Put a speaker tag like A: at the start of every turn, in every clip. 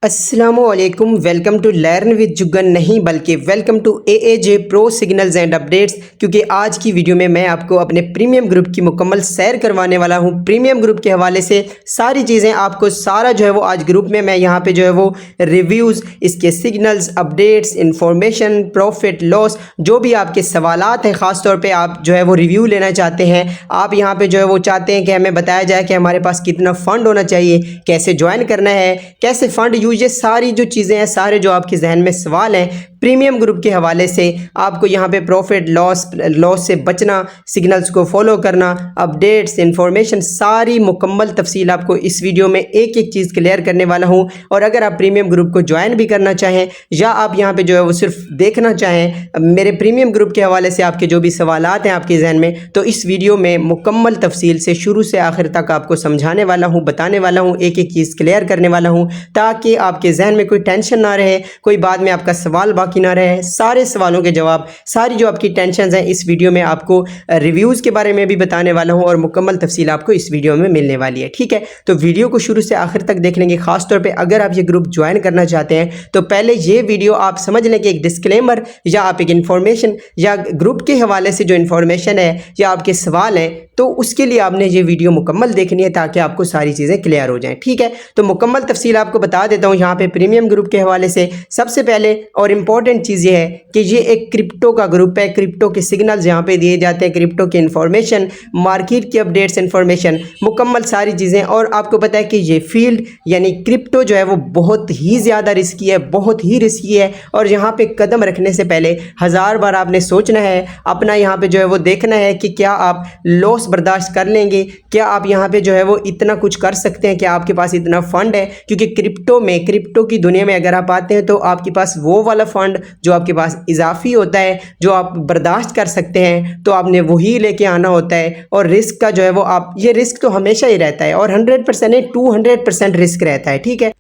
A: अस्सलामुअलैकुम, welcome to learn with Jugan, नहीं बल्कि welcome to AAJ pro signals and updates. क्योंकि आज की वीडियो में मैं आपको अपने प्रीमियम ग्रुप की मुकम्मल सैर करवाने वाला हूं। प्रीमियम ग्रुप के हवाले से सारी चीज़ें आपको सारा जो है वो आज ग्रुप में मैं यहाँ पे जो है वो रिव्यूज़, इसके signals, updates, information, profit loss, जो भी आपके सवालात हैं, ख़ास तौर पे आप जो है वो रिव्यू लेना चाहते हैं, आप यहाँ पे जो है वो चाहते हैं कि हमें बताया जाए कि हमारे पास कितना फ़ंड होना चाहिए, कैसे ज्वाइन करना है, कैसे फ़ंड यूज, ये सारी जो चीज़ें हैं, सारे जो आपके जहन में सवाल हैं प्रीमियम ग्रुप के हवाले से, आपको यहाँ पे प्रॉफिट लॉस से बचना, सिग्नल्स को फॉलो करना, अपडेट्स, इंफॉर्मेशन, सारी मुकम्मल तफसील आपको इस वीडियो में एक एक चीज़ क्लियर करने वाला हूँ। और अगर आप प्रीमियम ग्रुप को ज्वाइन भी करना चाहें या आप यहाँ पे जो है वो सिर्फ देखना चाहें मेरे प्रीमियम ग्रुप के हवाले से आपके जो भी सवालात हैं आपके जहन में, तो इस वीडियो में मुकम्मल तफसील से शुरू से आखिर तक आपको समझाने वाला हूँ, बताने वाला हूँ, एक एक चीज़ क्लियर करने वाला हूँ, ताकि आपके जहन में कोई टेंशन ना रहे, कोई बाद में आपका सवाल बाकी ना रहे। सारे सवालों के जवाब, सारी जो आपकी टेंशन हैं, इस वीडियो में आपको रिव्यूज़ के बारे में भी बताने वाला हूं और मुकम्मल तफसील आपको इस वीडियो में मिलने वाली है। ठीक है, तो वीडियो को शुरू से आखिर तक देख लेंगे। खास तौर पे अगर आप ये ग्रुप ज्वाइन करना चाहते हैं तो पहले ये वीडियो आप समझ लें कि एक डिस्क्लेमर या आप एक इन्फॉर्मेशन या ग्रुप के हवाले से जो इन्फॉर्मेशन है या आपके सवाल हैं, तो उसके लिए आपने ये वीडियो मुकम्मल देखनी है ताकि आपको सारी चीज़ें क्लियर हो जाएं। ठीक है, तो मुकम्मल तफसील आपको बता देता हूँ यहाँ पे प्रीमियम ग्रुप के हवाले से। सबसे पहले और इम्पॉर्टेंट चीज़ ये है कि ये एक क्रिप्टो का ग्रुप है। क्रिप्टो के सिग्नल्स यहाँ पे दिए जाते हैं, क्रिप्टो की इन्फॉर्मेशन, मार्केट की अपडेट्स, इन्फॉर्मेशन, मुकम्मल सारी चीज़ें। और आपको पता है कि ये फील्ड यानी क्रिप्टो जो है वो बहुत ही ज़्यादा रिस्की है, बहुत ही रिस्की है। और यहाँ पे कदम रखने से पहले 1000 बार आपने सोचना है, अपना यहाँ पे जो है वो देखना है कि क्या आप लॉस बर्दाश्त कर लेंगे, क्या आप यहाँ पे जो है वो इतना कुछ कर सकते हैं, क्या आपके पास इतना फंड है। क्योंकि क्रिप्टो की दुनिया में अगर आप आते हैं तो आपके पास वो वाला फंड जो आपके पास इजाफी होता है, जो आप बर्दाश्त कर सकते हैं, तो आपने वही लेके आना होता है। और रिस्क का जो है वो आप, ये रिस्क तो हमेशा ही रहता है और 100% नहीं 200% रिस्क रहता है। ठीक है,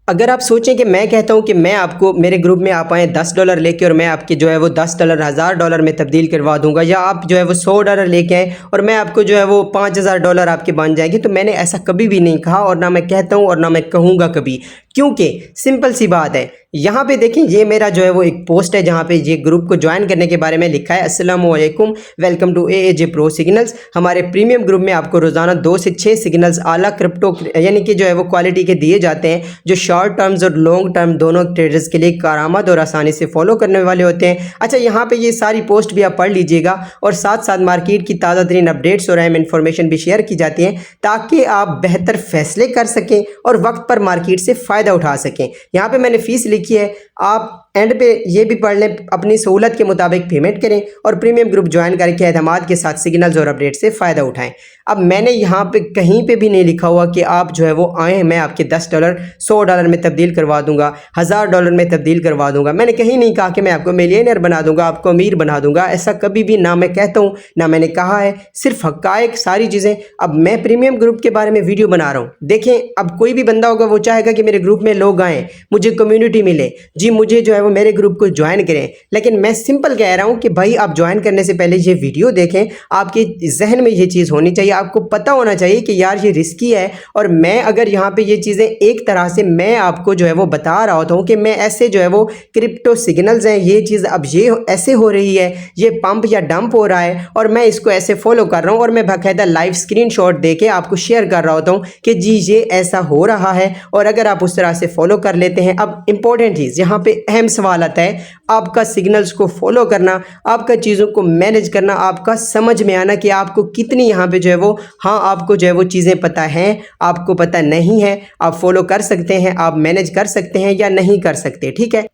A: अगर आप सोचें कि मैं कहता हूं कि मैं आपको मेरे ग्रुप में आप आएँ $10 लेके और मैं आपके जो है वो $10 $1000 में तब्दील करवा दूंगा, या आप जो है वो $100 लेके आएँ और मैं आपको जो है वो $5000 आपके बन जाएंगे, तो मैंने ऐसा कभी भी नहीं कहा और ना मैं कहता हूं और ना मैं कहूँगा कभी। क्योंकि सिंपल सी बात है, यहाँ पे देखें, ये मेरा जो है वो एक पोस्ट है जहाँ पे ये ग्रुप को ज्वाइन करने के बारे में लिखा है, अस्सलामुअलैकुम, welcome to AAJ pro signals. हमारे प्रीमियम ग्रुप में आपको रोज़ाना 2 से 6 सिग्नल्स आला क्रिप्टो यानी कि जो है वो क्वालिटी के दिए जाते हैं, जो शॉर्ट टर्म्स और लॉन्ग टर्म दोनों ट्रेडर्स के लिए कारामद और आसानी से फॉलो करने वाले होते हैं। अच्छा, यहाँ पे ये सारी पोस्ट भी आप पढ़ लीजिएगा और साथ साथ मार्केट की ताज़ा तरीन अपडेट्स और अहम इन्फॉर्मेशन भी शेयर की जाती हैं ताकि आप बेहतर फैसले कर सकें और वक्त पर मार्केट से फ़ायदा उठा सकें। यहाँ पे मैंने फ़ीस लिखी है, आप एंड पे ये भी पढ़ लें, अपनी सहूलत के मुताबिक पेमेंट करें और प्रीमियम ग्रुप ज्वाइन करके एतमाद के साथ सिग्नल्स और अपडेट से फ़ायदा उठाएं। अब मैंने यहाँ पे कहीं पे भी नहीं लिखा हुआ कि आप जो है वो आए मैं आपके $10 $100 में तब्दील करवा दूंगा, $1000 में तब्दील करवा दूंगा। मैंने कहीं नहीं कहा कि मैं आपको मिलियनर बना दूंगा, आपको अमीर बना दूंगा, ऐसा कभी भी ना मैं कहता हूँ ना मैंने कहा है। सिर्फ हक़ाइक़ सारी चीज़ें। अब मैं प्रीमियम ग्रुप के बारे में वीडियो बना रहा हूँ, देखें, अब कोई भी बंदा होगा वो चाहेगा कि मेरे ग्रुप में लोग आएँ, मुझे कम्युनिटी मिले, जी मुझे जो है वो मेरे ग्रुप को ज्वाइन करें। लेकिन मैं सिंपल कह रहा हूँ कि भाई आप ज्वाइन करने से पहले ये वीडियो देखें, आपके जहन में ये चीज़ होनी चाहिए, आपको पता होना चाहिए कि यार ये रिस्की है। और मैं अगर यहाँ पे ये चीज़ें एक तरह से मैं आपको जो है वो बता रहा होता हूँ कि मैं ऐसे जो है वो क्रिप्टो सिग्नल्स हैं, ये चीज़ अब ये ऐसे हो रही है, ये पंप या डंप हो रहा है और मैं इसको ऐसे फॉलो कर रहा हूँ और मैं बाकायदा लाइव स्क्रीनशॉट दे के आपको शेयर कर रहा होता हूँ कि जी ये ऐसा हो रहा है। और अगर आप उस तरह से फॉलो कर लेते हैं, अब इंपॉर्टेंट चीज़ यहाँ पे अहम सवाल आता है, आपका सिग्नल्स को फॉलो करना, आपका चीज़ों को मैनेज करना, आपका समझ में आना कि आपको कितनी यहाँ पे जो है वो, हाँ आपको जो है वो चीज़ें पता हैं, आपको पता नहीं है, आप फॉलो कर सकते हैं, आप मैनेज कर सकते हैं या नहीं कर सकते। ठीक है,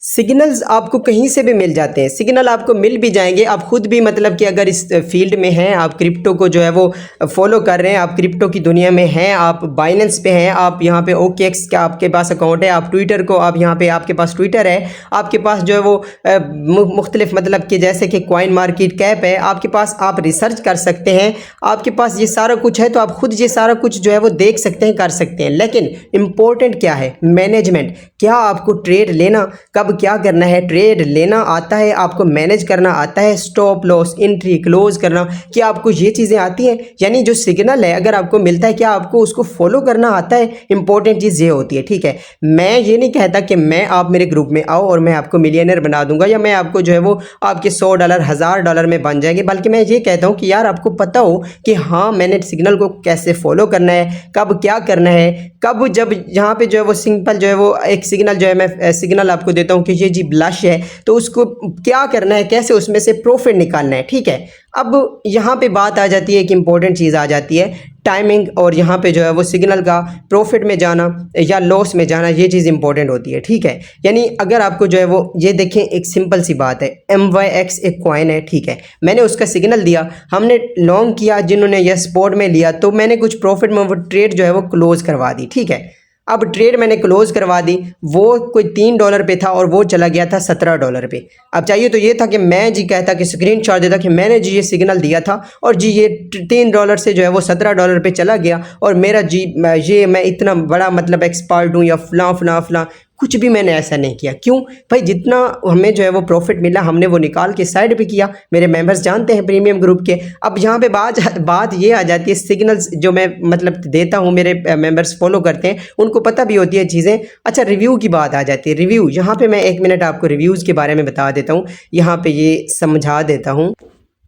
A: सिग्नल्स आपको कहीं से भी मिल जाते हैं, सिग्नल आपको मिल भी जाएंगे। आप खुद भी मतलब कि अगर इस फील्ड में हैं, आप क्रिप्टो को जो है वो फॉलो कर रहे हैं, आप क्रिप्टो की दुनिया में हैं, आप बाइनेंस पे हैं, आप यहाँ पे OKX का आपके पास अकाउंट है, आप ट्विटर को आप यहाँ पे आपके पास ट्विटर है, आपके पास जो है वो मुख्तलिफ मतलब कि जैसे कि कॉइन मार्केट कैप है, आपके पास आप रिसर्च कर सकते हैं, आपके पास ये सारा कुछ है, तो आप खुद ये सारा कुछ जो है वो देख सकते हैं, कर सकते हैं। लेकिन इम्पोर्टेंट क्या है, मैनेजमेंट। क्या आपको ट्रेड लेना, कब कब क्या करना है, ट्रेड लेना आता है आपको, मैनेज करना आता है, स्टॉप लॉस, एंट्री, क्लोज करना, क्या आपको ये चीज़ें आती हैं? यानी जो सिग्नल है अगर आपको मिलता है क्या आपको उसको फॉलो करना आता है? इंपॉर्टेंट चीज़ ये होती है, ठीक है। मैं ये नहीं कहता कि मैं आप मेरे ग्रुप में आओ और मैं आपको मिलियनर बना दूंगा या मैं आपको जो है वो आपके $100 $1000 में बन जाएंगे, बल्कि मैं ये कहता हूँ कि यार आपको पता हो कि हाँ मैंने सिग्नल को कैसे फॉलो करना है, कब क्या करना है, कब जब यहाँ पे जो है वो सिंपल जो है वो एक सिग्नल जो है मैं सिग्नल आपको देता हूँ कि ये जी ब्लश है, तो उसको क्या करना है, कैसे उसमें से प्रॉफिट निकालना है, ठीक है। अब यहाँ पे बात आ जाती है, एक इंपॉर्टेंट चीज़ आ जाती है टाइमिंग, और यहाँ पे जो है वो सिग्नल का प्रॉफिट में जाना या लॉस में जाना, ये चीज़ इंपॉर्टेंट होती है, ठीक है। यानी अगर आपको जो है वो ये देखें, एक सिंपल सी बात है, MYX एक कॉइन है, ठीक है, मैंने उसका सिग्नल दिया, हमने लॉन्ग किया, जिन्होंने यह स्पॉट में लिया तो मैंने कुछ प्रॉफिट में वो ट्रेड जो है वो क्लोज करवा दी, ठीक है। अब ट्रेड मैंने क्लोज करवा दी, वो कोई $3 पे था और वो चला गया था $17 पे। अब चाहिए तो ये था कि मैं जी कहता कि स्क्रीनशॉट देता कि मैंने जी ये सिग्नल दिया था और जी ये $3 से जो है वो $17 पे चला गया और मेरा जी ये मैं इतना बड़ा मतलब एक्सपर्ट हूँ या फलां फलां फलां, कुछ भी मैंने ऐसा नहीं किया। क्यों भाई, जितना हमें जो है वो प्रॉफिट मिला हमने वो निकाल के साइड पे किया, मेरे मेंबर्स जानते हैं प्रीमियम ग्रुप के। अब यहाँ पे बात ये आ जाती है, सिग्नल्स जो मैं मतलब देता हूँ मेरे मेंबर्स फॉलो करते हैं, उनको पता भी होती है चीज़ें। अच्छा, रिव्यू की बात आ जाती है, रिव्यू यहाँ पे मैं 1 मिनट आपको रिव्यूज़ के बारे में बता देता हूँ, यहाँ पे ये समझा देता हूँ।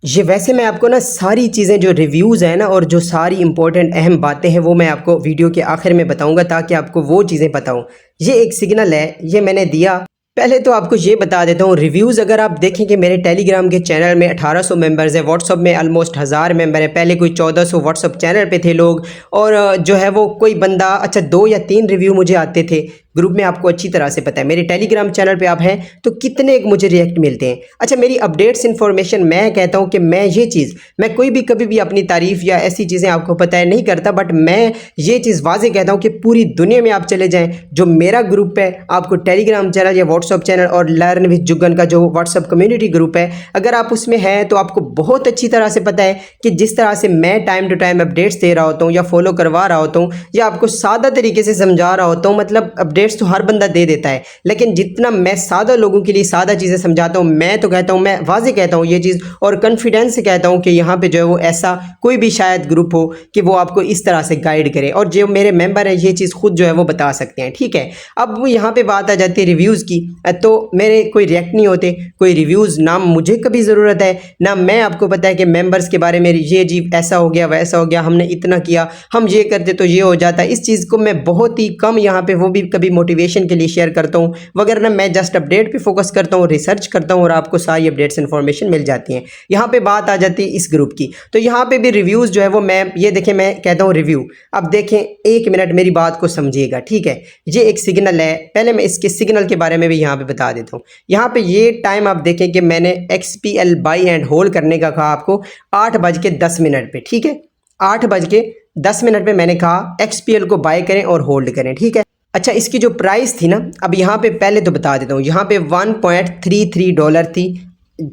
A: ये वैसे मैं आपको ना सारी चीज़ें जो रिव्यूज़ हैं ना और जो सारी इंपॉर्टेंट अहम बातें हैं वो मैं आपको वीडियो के आखिर में बताऊंगा ताकि आपको वो चीज़ें पता हो। ये एक सिग्नल है, ये मैंने दिया। पहले तो आपको ये बता देता हूँ, रिव्यूज़ अगर आप देखें कि मेरे टेलीग्राम के चैनल में 1800 मेंबर्स हैं, व्हाट्सअप में ऑलमोस्ट 1000 मेंबर हैं, पहले कोई 1400 व्हाट्सअप चैनल पे थे लोग, और जो है वो कोई बंदा, अच्छा 2 या 3 रिव्यू मुझे आते थे ग्रुप में, आपको अच्छी तरह से पता है। मेरे टेलीग्राम चैनल पे आप हैं तो कितने मुझे रिएक्ट मिलते हैं। अच्छा, मेरी अपडेट्स इन्फॉर्मेशन, मैं कहता हूँ कि मैं ये चीज़, मैं कोई भी कभी भी अपनी तारीफ़ या ऐसी चीज़ें आपको पता है नहीं करता, बट मैं ये चीज़ वाजे कहता हूँ कि पूरी दुनिया में आप चले जाएँ, जो मेरा ग्रुप है, आपको टेलीग्राम चैनल या व्हाट्सअप चैनल और लर्न विद जुगन का जो व्हाट्सअप कम्युनिटी ग्रुप है, अगर आप उसमें हैं तो आपको बहुत अच्छी तरह से पता है कि जिस तरह से मैं टाइम टू टाइम अपडेट्स दे रहा होता हूँ या फॉलो करवा रहा होता हूँ या आपको सादा तरीके से समझा रहा होता हूँ, मतलब अपडेट्स तो हर बंदा दे देता है, लेकिन जितना मैं सादा लोगों के लिए सादा चीज़ें समझाता हूँ, मैं तो कहता हूँ, मैं वाजे कहता हूँ ये चीज़ और कॉन्फिडेंस से कहता हूँ कि यहाँ पे जो है वो ऐसा कोई भी शायद ग्रुप हो कि वो आपको इस तरह से गाइड करे, और जो मेरे मेंबर हैं ये चीज़ खुद जो है वो बता सकते हैं, ठीक है। अब यहाँ पे बात आ जाती है रिव्यूज़ की, तो मेरे कोई रिएक्ट नहीं होते, कोई रिव्यूज़ ना मुझे कभी ज़रूरत है ना मैं, आपको पता है कि मेंबर्स के बारे में ये जी ऐसा हो गया वैसा हो गया, हमने इतना किया, हम ये करते तो ये हो जाता। इस चीज़ को मैं बहुत ही कम यहाँ पे वो भी कभी मोटिवेशन के लिए शेयर करता हूँ वगैरह, मैं जस्ट अपडेट पे फोकस करता हूँ, रिसर्च करता हूँ और आपको सारी अपडेट्स इन्फॉर्मेशन मिल जाती हैं। यहाँ पे बात आ जाती है इस ग्रुप की, तो यहाँ पे भी रिव्यूज़ जो है वो मैं ये देखें, मैं कहता हूँ रिव्यू। अब देखें, 1 मिनट मेरी बात को समझिएगा, ठीक है। ये एक सिग्नल है, पहले मैं इसके सिग्नल के बारे में भी यहाँ पे बता देता हूँ। यहाँ पे ये टाइम आप देखें कि मैंने XPL बाई एंड होल्ड करने का कहा आपको 8:10 पे, ठीक है। 8:10 पे मैंने कहा XPL को बाय करें और होल्ड करें, ठीक है। अच्छा, इसकी जो प्राइस थी ना, अब यहाँ पे पहले तो बता देता हूँ, यहाँ पे $1.33 थी,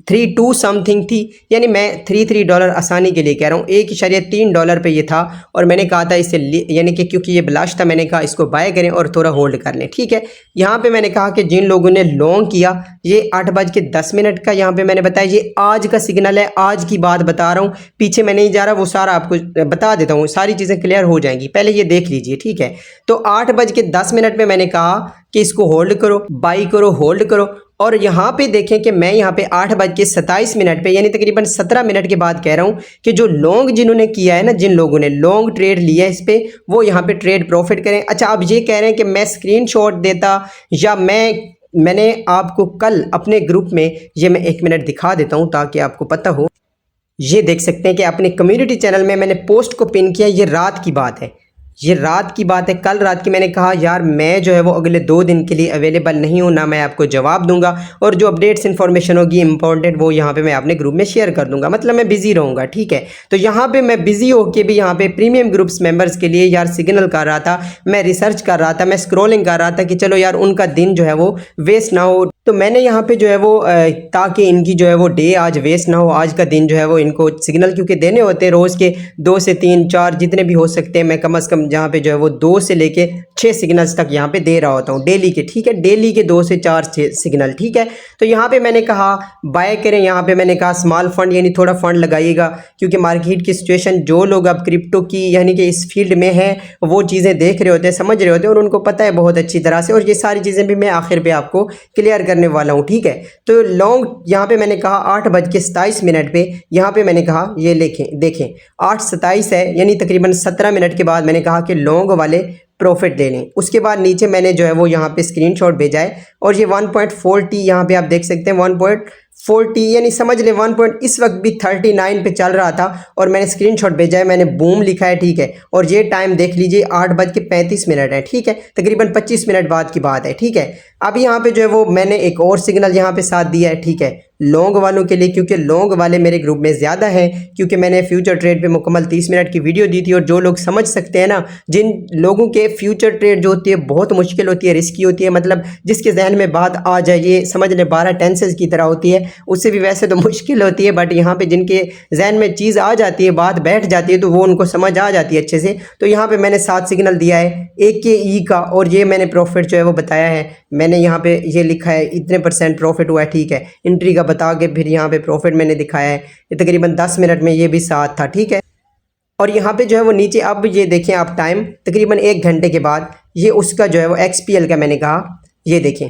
A: 32 समथिंग थी, यानी मैं $33 आसानी के लिए कह रहा हूँ, $1.3 पे ये था और मैंने कहा था इसे यानी कि क्योंकि ये ब्लाश था मैंने कहा इसको बाय करें और थोड़ा होल्ड कर लें, ठीक है। यहाँ पे मैंने कहा कि जिन लोगों ने लॉन्ग किया, ये 8:10 का यहाँ पे मैंने बताया, ये आज का सिग्नल है, आज की बात बता रहा हूँ, पीछे मैं नहीं जा रहा, वो सारा आपको बता देता हूँ, सारी चीज़ें क्लियर हो जाएंगी, पहले ये देख लीजिए, ठीक है। तो 8:10 पे मैंने कहा कि इसको होल्ड करो, बाई करो, होल्ड करो, और यहाँ पे देखें कि मैं यहाँ पे 8:27 पे यानी तकरीबन 17 मिनट के बाद कह रहा हूँ कि जो लॉन्ग जिन्होंने किया है ना, जिन लोगों ने लॉन्ग ट्रेड लिया है इस पे, वो यहाँ पे ट्रेड प्रॉफिट करें। अच्छा, आप ये कह रहे हैं कि मैं स्क्रीनशॉट देता या मैंने आपको कल अपने ग्रुप में, ये मैं 1 मिनट दिखा देता हूँ ताकि आपको पता हो। ये देख सकते हैं कि अपने कम्युनिटी चैनल में मैंने पोस्ट को पिन किया, ये रात की बात है, ये रात की बात है, कल रात की। मैंने कहा यार मैं जो है वो अगले 2 दिन के लिए अवेलेबल नहीं हूँ, ना मैं आपको जवाब दूंगा, और जो अपडेट्स इन्फॉर्मेशन होगी इंपॉर्टेंट वो यहाँ पे मैं अपने ग्रुप में शेयर कर दूंगा, मतलब मैं बिजी रहूँगा, ठीक है। तो यहाँ पे मैं बिजी होके भी यहाँ पे प्रीमियम ग्रुप्स मेंबर्स के लिए यार सिग्नल कर रहा था, मैं रिसर्च कर रहा था, मैं स्क्रॉलिंग कर रहा था कि चलो यार उनका दिन जो है वो वेस्ट ना हो। तो मैंने यहाँ पे जो है वो ताकि इनकी जो है वो डे आज वेस्ट ना हो, आज का दिन जो है वो इनको सिग्नल क्योंकि देने होते हैं रोज़ के 2 से 3 4 जितने भी हो सकते हैं, मैं कम से कम जहाँ पे जो है वो 2 से लेके 6 सिग्नल्स तक यहाँ पे दे रहा होता हूँ डेली के, ठीक है, डेली के 2 से 4 सिग्नल, ठीक है। तो यहाँ पे मैंने कहा बाय करें, यहाँ पे मैंने कहा स्मॉल फंड यानी थोड़ा फंड लगाइएगा, क्योंकि मार्केट की सिचुएशन जो लोग अब क्रिप्टो की यानी कि इस फील्ड में हैं वो चीज़ें देख रहे होते हैं, समझ रहे होते हैं और उनको पता है बहुत अच्छी तरह से, और ये सारी चीज़ें भी मैं आखिर पे आपको क्लियर करने वाला हूँ, ठीक है। तो लॉन्ग यहाँ पे मैंने कहा 8:27 पे, यहाँ पे मैंने कहा ये देखें 8:27 है, यानी तकरीबन 17 मिनट के बाद मैंने कहा कि लॉन्ग वाले प्रॉफिट ले लें। उसके बाद नीचे मैंने जो है वो यहाँ पे स्क्रीनशॉट भेजा है और ये 1.40 यहाँ पे आप देख सकते हैं 1.40 यानी समझ लें 1 इस वक्त भी 39 पे चल रहा था और मैंने स्क्रीनशॉट भेजा है, मैंने बूम लिखा है, ठीक है। और ये टाइम देख लीजिए 8:35 है, ठीक है, तकरीबन 25 मिनट बाद की बात है, ठीक है। अब यहाँ पे जो है वो मैंने एक और सिग्नल यहाँ पे साथ दिया है, ठीक है, लॉन्ग वालों के लिए, क्योंकि लॉन्ग वाले मेरे ग्रुप में ज़्यादा हैं, क्योंकि मैंने फ्यूचर ट्रेड पे मुकम्मल 30 मिनट की वीडियो दी थी। और जो लोग समझ सकते हैं ना, जिन लोगों के फ्यूचर ट्रेड जो होती है बहुत मुश्किल होती है, रिस्की होती है, मतलब जिसके जहन में बात आ जाए, ये समझ लें 12 टेंसेस की तरह होती है, उससे भी वैसे तो मुश्किल होती है, बट यहाँ पे जिनके जहन में चीज़ आ जाती है, बात बैठ जाती है, तो वो उनको समझ आ जाती है अच्छे से। तो यहाँ पे मैंने 7 सिग्नल दिया है AKE का, और ये मैंने प्रॉफिट जो है वो बताया है, मैंने यहाँ पे ये लिखा है इतने % प्रॉफिट हुआ है, ठीक है, एंट्री का बता के फिर यहाँ पे प्रॉफिट मैंने दिखाया है, ये तकरीबन 10 मिनट में ये भी साथ था, ठीक है। और यहाँ पे जो है वो नीचे अब ये देखें आप टाइम तकरीबन 1 घंटे के बाद ये उसका जो है वो XPL का मैंने कहा, ये देखें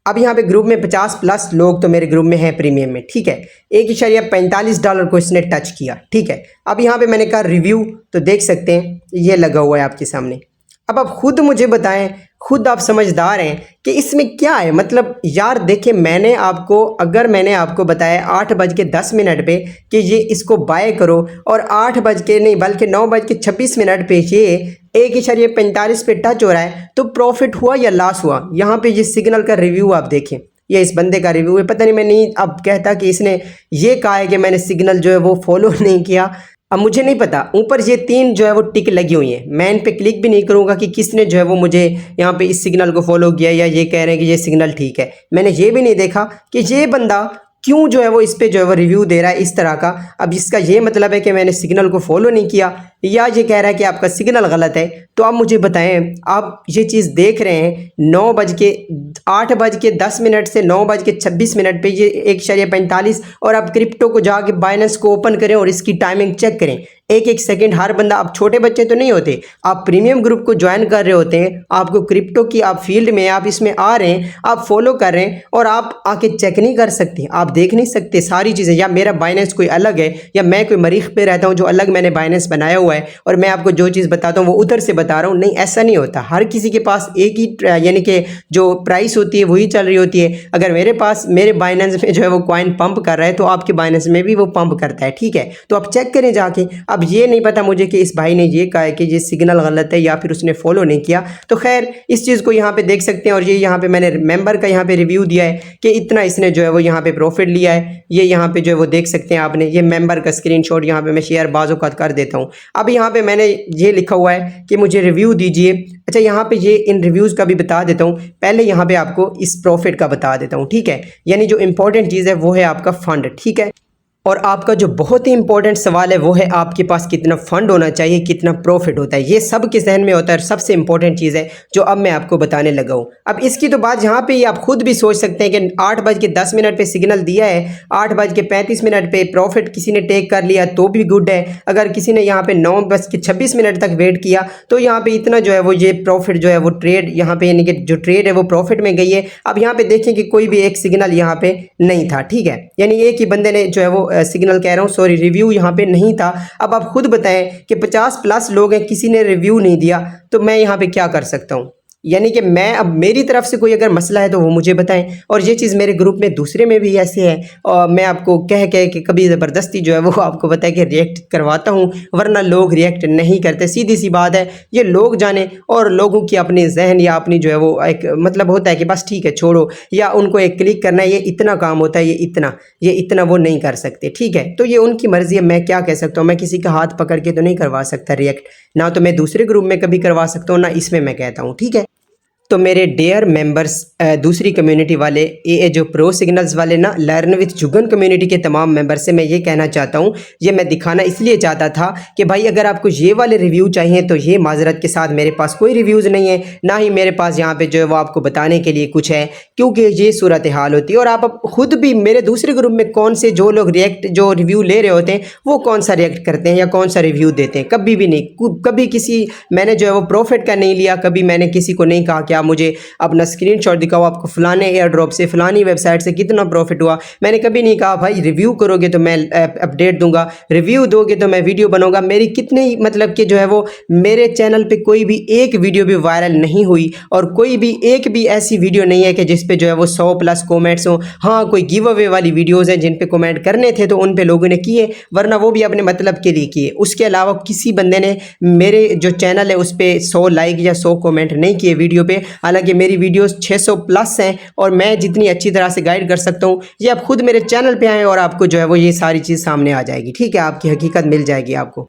A: अब यहाँ पे ग्रुप में 50+ लोग तो मेरे ग्रुप में हैं प्रीमियम में, ठीक है। $1.45 को इसने टच किया, ठीक है। अब यहाँ पे मैंने कहा रिव्यू, तो देख सकते हैं ये लगा हुआ है आपके सामने। अब आप खुद मुझे बताएं, खुद आप समझदार हैं कि इसमें क्या है, मतलब यार देखिए मैंने आपको बताया 8:10 पे कि ये इसको बाय करो, और 8 बज के नहीं बल्कि 9:26 पे ये 1.45 पे टच हो रहा है, तो प्रॉफिट हुआ या लॉस हुआ? यहाँ पे ये सिग्नल का रिव्यू आप देखें, ये इस बंदे का रिव्यू है। पता नहीं मैं नहीं अब कहता कि इसने ये कहा है कि मैंने सिग्नल जो है वो फॉलो नहीं किया, अब मुझे नहीं पता। ऊपर ये 3 जो है वो टिक लगी हुई हैं, मैं इन पे क्लिक भी नहीं करूँगा कि किसने जो है वो मुझे यहाँ पे इस सिग्नल को फॉलो किया या ये कह रहे हैं कि ये सिग्नल ठीक है। मैंने ये भी नहीं देखा कि ये बंदा क्यों जो है वो इस पे जो है वो रिव्यू दे रहा है इस तरह का। अब इसका ये मतलब है कि मैंने सिग्नल को फॉलो नहीं किया, या ये कह रहा है कि आपका सिग्नल गलत है। तो आप मुझे बताएं, आप ये चीज़ देख रहे हैं 8:10 से 9:26 पे ये 1.45, और आप क्रिप्टो को जाके बाइनेंस को ओपन करें और इसकी टाइमिंग चेक करें, एक सेकंड हर बंदा। आप छोटे बच्चे तो नहीं होते, आप प्रीमियम ग्रुप को ज्वाइन कर रहे होते हैं, आपको क्रिप्टो की आप फील्ड में आप इसमें आ रहे हैं, आप फॉलो कर रहे हैं, और आप आके चेक नहीं कर सकते, आप देख नहीं सकते सारी चीज़ें। या मेरा बाइनेंस कोई अलग है, या मैं कोई मरीख पे रहता हूँ जो अलग मैंने बाइनेंस बनाया हुआ है, और मैं आपको जो चीज़ बताता हूँ वो उधर से बता रहा हूँ। नहीं, ऐसा नहीं होता। हर किसी के पास एक ही यानी कि जो प्राइस होती है वही चल रही होती है। अगर मेरे बाइनेंस में जो है वो कॉइन पंप कर रहा है, तो आपके बाइनेंस में भी वो पंप करता है, ठीक है। तो आप चेक करें जाके। अब ये नहीं पता मुझे कि इस भाई ने ये कहा है कि ये सिग्नल गलत है या फिर उसने फॉलो नहीं किया। तो खैर इस चीज़ को यहाँ पे देख सकते हैं। और ये यहाँ पे मैंने मेंबर का यहाँ पे रिव्यू दिया है कि इतना इसने जो है वो यहाँ पे प्रॉफिट लिया है। ये यहाँ पे जो है वो देख सकते हैं आपने, ये मेंबर का स्क्रीनशॉट यहाँ पे मैं शेयर बाज़-औक़ात कर देता हूँ। अब यहाँ पे मैंने ये लिखा हुआ है कि मुझे रिव्यू दीजिए। अच्छा, यहाँ पे ये इन रिव्यूज़ का भी बता देता हूँ। पहले यहाँ पे आपको इस प्रॉफिट का बता देता हूँ, ठीक है। यानी जो इंपॉर्टेंट चीज़ है वो है आपका फंड, ठीक है। और आपका जो बहुत ही इंपॉर्टेंट सवाल है वो है आपके पास कितना फंड होना चाहिए, कितना प्रॉफिट होता है। ये सब के जहन में होता है, सबसे इंपॉर्टेंट चीज़ है जो अब मैं आपको बताने लगा हूँ। अब इसकी तो बात यहाँ पे ही आप खुद भी सोच सकते हैं कि 8:10 पे सिग्नल दिया है, 8:35 पे प्रॉफिट किसी ने टेक कर लिया तो भी गुड है। अगर किसी ने यहाँ पे 9:26 तक वेट किया तो यहाँ पे इतना जो है वो ये प्रॉफिट जो है वो ट्रेड यहाँ पे यानी कि जो ट्रेड है वो प्रॉफिट में गई है। अब यहाँ पे देखें कि कोई भी एक सिग्नल यहाँ पे नहीं था, ठीक है। यानी एक ही बंदे ने जो है वो सिग्नल कह रहा हूँ, सॉरी, रिव्यू यहाँ पे नहीं था। अब आप खुद बताएं कि 50+ लोग हैं, किसी ने रिव्यू नहीं दिया, तो मैं यहाँ पे क्या कर सकता हूँ? यानी कि मैं अब मेरी तरफ से कोई अगर मसला है तो वो मुझे बताएं। और ये चीज़ मेरे ग्रुप में दूसरे में भी ऐसे है, और मैं आपको कह के कभी ज़बरदस्ती जो है वो आपको पता है कि रिएक्ट करवाता हूँ, वरना लोग रिएक्ट नहीं करते। सीधी सी बात है, ये लोग जाने, और लोगों की अपनी जहन या अपनी जो है वो एक मतलब होता है कि बस ठीक है छोड़ो, या उनको एक क्लिक करना है, ये इतना काम होता है, ये इतना वो नहीं कर सकते, ठीक है। तो ये उनकी मर्ज़ी है, मैं क्या कह सकता हूँ। मैं किसी का हाथ पकड़ के तो नहीं करवा सकता रिएक्ट, ना तो मैं दूसरे ग्रुप में कभी करवा सकता हूँ, ना इसमें मैं कहता हूँ, ठीक है। तो मेरे डेयर मेंबर्स, दूसरी कम्युनिटी वाले, ये जो प्रो सिग्नल्स वाले ना, लर्न विथ जुगन कम्युनिटी के तमाम मेंबर से मैं ये कहना चाहता हूँ, ये मैं दिखाना इसलिए चाहता था कि भाई अगर आपको ये वाले रिव्यू चाहिए तो ये माजरत के साथ मेरे पास कोई रिव्यूज़ नहीं है, ना ही मेरे पास यहाँ पे जो है वो आपको बताने के लिए कुछ है, क्योंकि ये सूरत हाल होती है। और आप खुद भी मेरे दूसरे ग्रुप में कौन से जो लोग जो रिव्यू ले रहे होते हैं वो कौन सा रिएक्ट करते हैं या कौन सा रिव्यू देते हैं, कभी भी नहीं, कभी किसी मैंने जो है वो प्रॉफिट का नहीं लिया, कभी मैंने किसी को नहीं कहा कि आप मुझे अपना स्क्रीनशॉट दिखाओ, आपको फलाने एयर ड्रॉप से फलानी वेबसाइट से कितना प्रॉफिट हुआ। मैंने कभी नहीं कहा भाई रिव्यू करोगे तो मैं अपडेट दूंगा, रिव्यू दोगे तो मैं वीडियो बनाऊंगा। मेरी कितने मतलब कि जो है वो मेरे चैनल पे कोई भी एक वीडियो भी वायरल नहीं हुई और कोई भी एक भी ऐसी वीडियो नहीं है कि जिस पे जो है वो 100+ कमेंट्स हो। हाँ, कोई गिव अवे वाली वीडियोस हैं जिन पे कमेंट करने थे तो उन पे लोगों ने किए, वरना वो भी अपने मतलब के लिए किए। उसके अलावा किसी बंदे ने मेरे जो चैनल है उस पर 100 लाइक या 100 कमेंट नहीं किए वीडियो पे। हालांकि मेरी वीडियोस 600+ हैं और मैं जितनी अच्छी तरह से गाइड कर सकता हूँ, ये आप खुद मेरे चैनल पे आएँ और आपको जो है वो ये सारी चीज़ सामने आ जाएगी। ठीक है, आपकी हकीकत मिल जाएगी आपको।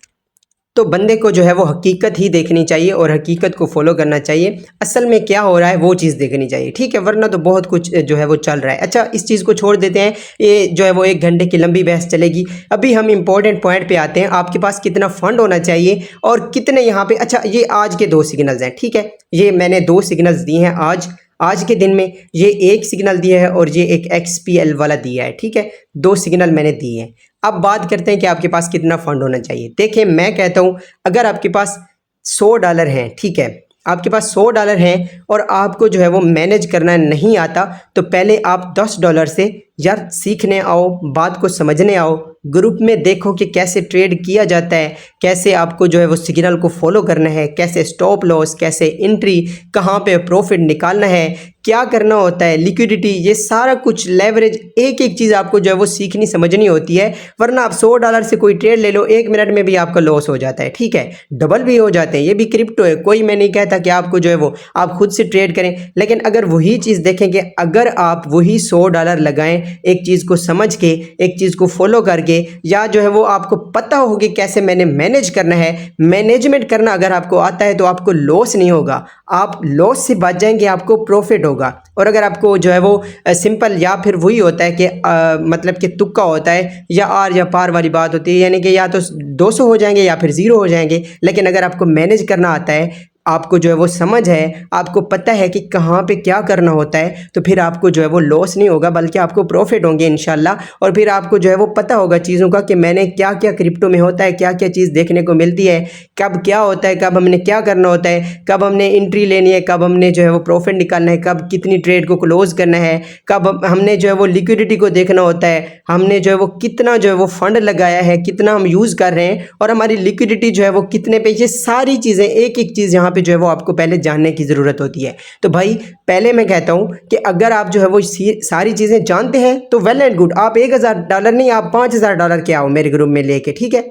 A: तो बंदे को जो है वो हकीकत ही देखनी चाहिए और हकीकत को फॉलो करना चाहिए, असल में क्या हो रहा है वो चीज़ देखनी चाहिए। ठीक है, वरना तो बहुत कुछ जो है वो चल रहा है। अच्छा, इस चीज़ को छोड़ देते हैं, ये जो है वो 1 घंटे की लंबी बहस चलेगी। अभी हम इंपॉर्टेंट पॉइंट पे आते हैं, आपके पास कितना फंड होना चाहिए और कितने यहाँ पे। अच्छा, ये आज के 2 सिग्नल्स हैं। ठीक है, ये मैंने 2 सिग्नल्स दिए हैं आज के दिन में। ये एक सिग्नल दिया है और ये एक XPL वाला दिया है। ठीक है, 2 सिग्नल मैंने दिए हैं। अब बात करते हैं कि आपके पास कितना फंड होना चाहिए। देखिए, मैं कहता हूं अगर आपके पास $100 हैं, ठीक है, आपके पास $100 हैं और आपको जो है वो मैनेज करना नहीं आता, तो पहले आप $10 से यार सीखने आओ, बात को समझने आओ, ग्रुप में देखो कि कैसे ट्रेड किया जाता है, कैसे आपको जो है वो सिग्नल को फॉलो करना है, कैसे स्टॉप लॉस, कैसे एंट्री, कहाँ पे प्रॉफिट निकालना है, क्या करना होता है, लिक्विडिटी, ये सारा कुछ लेवरेज, एक एक चीज़ आपको जो है वो सीखनी समझनी होती है। वरना आप $100 से कोई ट्रेड ले लो, 1 मिनट में भी आपका लॉस हो जाता है। ठीक है, डबल भी हो जाते हैं, ये भी क्रिप्टो है। कोई मैं नहीं कहता कि आपको जो है वो आप खुद से ट्रेड करें, लेकिन अगर वही चीज़ देखें कि अगर आप वही $100 लगाएं एक चीज़ को समझ के, एक चीज़ को फॉलो करके, या जो है वो आपको पता हो कि कैसे मैंने मैनेज करना है, मैनेजमेंट करना अगर आपको आता है तो आपको लॉस नहीं होगा, आप लॉस से बच जाएंगे, आपको प्रॉफिट होगा। और अगर आपको जो है वो सिंपल या फिर वही होता है कि मतलब कि तुक्का होता है या आर या पार वाली बात होती है, यानी कि या तो 200 हो जाएंगे या फिर 0 हो जाएंगे। लेकिन अगर आपको मैनेज करना आता है, आपको जो है वो समझ है, आपको पता है कि कहाँ पे क्या करना होता है, तो फिर आपको जो है वो लॉस नहीं होगा, बल्कि आपको प्रॉफिट होंगे इंशाल्लाह। और फिर आपको जो है वो पता होगा चीज़ों का कि मैंने क्या क्या क्रिप्टो में होता है, क्या क्या चीज़ देखने को मिलती है, कब क्या होता है, कब हमने क्या करना होता है, कब हमने एंट्री लेनी है, कब हमने जो है वो प्रॉफिट निकालना है, कब कितनी ट्रेड को क्लोज करना है, कब हमने जो है वो लिक्विडिटी को देखना होता है, हमने जो है वो कितना जो है वो फंड लगाया है, कितना हम यूज़ कर रहे हैं और हमारी लिक्विडिटी जो है वो कितने पे, ये सारी चीज़ें एक एक चीज़ यहाँ पे जो है वो आपको पहले जानने की ज़रूरत होती है। तो भाई पहले मैं कहता हूँ कि अगर आप जो है वो सारी चीज़ें जानते हैं तो वेल एंड गुड, आप $1000 नहीं, आप $5000 के आओ मेरे ग्रुप में लेके। ठीक है,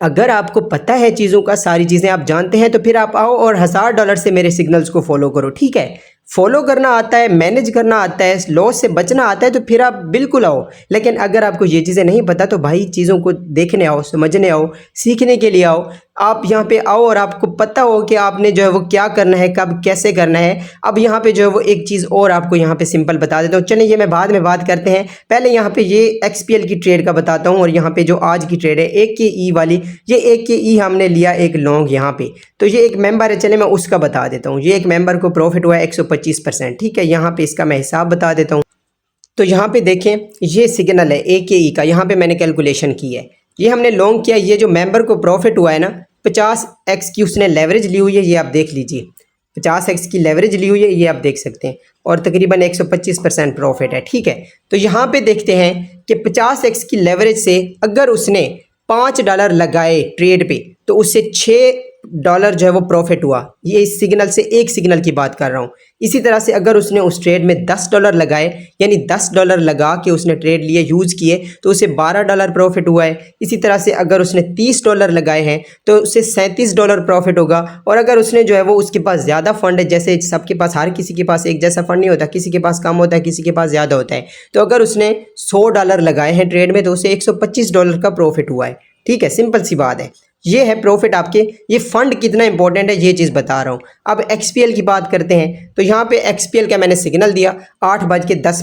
A: अगर आपको पता है चीज़ों का, सारी चीज़ें आप जानते हैं, तो फिर आप आओ और $1000 से मेरे सिग्नल्स को फॉलो करो। ठीक है, फॉलो करना आता है, मैनेज करना आता है, लॉस से बचना आता है, तो फिर आप बिल्कुल आओ। लेकिन अगर आपको ये चीज़ें नहीं पता तो भाई चीज़ों को देखने आओ, समझने आओ, सीखने के लिए आओ। आप यहाँ पे आओ और आपको पता हो कि आपने जो है वो क्या करना है, कब कैसे करना है। अब यहाँ पे जो है वो एक चीज़ और आपको यहाँ पे सिंपल बता देता हूँ, चलिए ये मैं बाद में बात करते हैं। पहले यहाँ पे ये XPL की ट्रेड का बताता हूँ और यहाँ पे जो आज की ट्रेड है 1KE वाली, ये 1KE हमने लिया एक लॉन्ग यहाँ पे, तो ये एक मेंबर है, चले मैं उसका बता देता हूँ। ये एक मेंबर को प्रॉफिट हुआ है 125%। ठीक है, यहाँ पे इसका मैं हिसाब बता देता हूँ। तो यहाँ पे देखें, ये सिग्नल है 1KE का, यहाँ पे मैंने कैलकुलेशन की है, ये हमने लॉन्ग किया। ये जो मेंबर को प्रॉफिट हुआ है ना, 50x की उसने लेवरेज ली हुई है, ये आप देख लीजिए, 50x की लेवरेज ली हुई है, ये आप देख सकते हैं, और तकरीबन 125% प्रॉफिट है। ठीक है, तो यहाँ पे देखते हैं कि 50x की लेवरेज से अगर उसने $5 लगाए ट्रेड पे तो उससे $6 जो है वो प्रॉफिट हुआ। ये इस सिग्नल से, एक सिग्नल की बात कर रहा हूँ। इसी तरह से अगर उसने उस ट्रेड में $10 लगाए, यानी $10 लगा के उसने ट्रेड लिए, यूज़ किए, तो उसे $12 प्रॉफिट हुआ है। इसी तरह से अगर उसने $30 लगाए हैं तो उससे $37 प्रॉफिट होगा। और अगर उसने जो है वो, उसके पास ज़्यादा फंड है, जैसे सबके पास, हर किसी के पास एक जैसा फंड नहीं होता, किसी के पास कम होता है, किसी के पास ज़्यादा होता है, तो अगर उसने $100 लगाए हैं ट्रेड में तो उसे $125 का प्रॉफिट हुआ है। ठीक है, सिंपल सी बात है। ये है प्रॉफिट आपके, ये फंड कितना इंपॉर्टेंट है ये चीज़ बता रहा हूँ। अब एक्सपीएल की बात करते हैं तो यहाँ पे एक्सपीएल का मैंने सिग्नल दिया 8:10,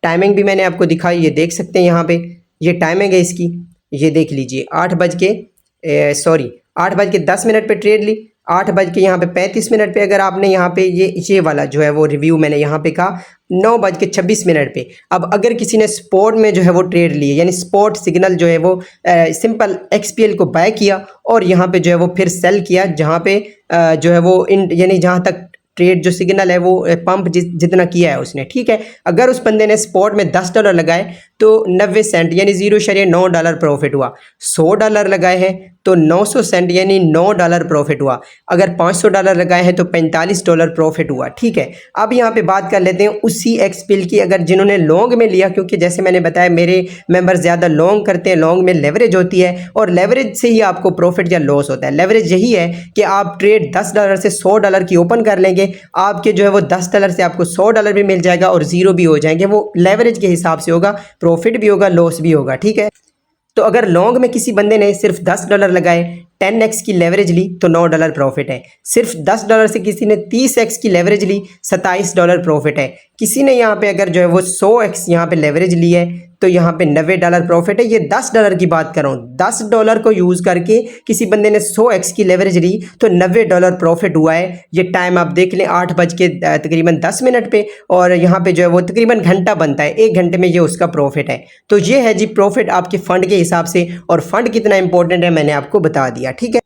A: टाइमिंग भी मैंने आपको दिखाई, ये देख सकते हैं यहाँ पे ये टाइमिंग है इसकी, ये देख लीजिए 8:10 पे ट्रेड ली, 8:35 पे अगर आपने यहाँ पे ये वाला जो है वो रिव्यू मैंने यहाँ पे कहा 9:26 पे। अब अगर किसी ने स्पॉट में जो है वो ट्रेड लिए यानी स्पॉट सिग्नल जो है वो सिंपल एक्सपीएल को बाय किया और यहाँ पे जो है वो फिर सेल किया, जहाँ पे जो है वो यानी जहाँ तक ट्रेड जो सिग्नल है वो पंप जितना किया है उसने, ठीक है। अगर उस बंदे ने स्पॉट में $10 लगाए तो 90 सेंट यानी $0.9 प्रॉफिट हुआ। $100 लगाए हैं तो 900 सेंट यानी $9 प्रॉफिट हुआ। अगर $500 लगाए हैं तो $45 प्रॉफिट हुआ, ठीक है। अब यहाँ पे बात कर लेते हैं उसी एक्सपीएल की, अगर जिन्होंने लॉन्ग में लिया, क्योंकि जैसे मैंने बताया मेरे मेंबर ज़्यादा लॉन्ग करते हैं, लॉन्ग में लेवरेज होती है और लेवरेज से ही आपको प्रॉफिट या लॉस होता है। लेवरेज यही है कि आप ट्रेड $10 से $100 की ओपन कर लेंगे, आपके जो है वो $10 से आपको $100 भी मिल जाएगा और ज़ीरो भी हो जाएंगे, वो लेवरेज के हिसाब से होगा, प्रॉफिट भी होगा लॉस भी होगा, ठीक है। तो अगर लॉन्ग में किसी बंदे ने सिर्फ $10 लगाए, 10x की लेवरेज ली तो $9 प्रॉफिट है। सिर्फ $10 से किसी ने 30x की लेवरेज ली, $27 प्रॉफिट है। किसी ने यहाँ पे अगर जो है वो 100x यहाँ पे लेवरेज ली है तो यहाँ पे $90 प्रॉफिट है। ये $10 की बात कर रहा हूँ, $10 को यूज़ करके किसी बंदे ने 100x की लेवरेज ली तो $90 प्रॉफिट हुआ है। ये टाइम आप देख लें 8:10 पे और यहाँ पे जो है वो तकरीबन घंटा बनता है, 1 घंटे में ये उसका प्रॉफिट है। तो ये है जी प्रॉफिट आपके फ़ंड के हिसाब से, और फंड कितना इंपॉर्टेंट है मैंने आपको बता दिया, ठीक है।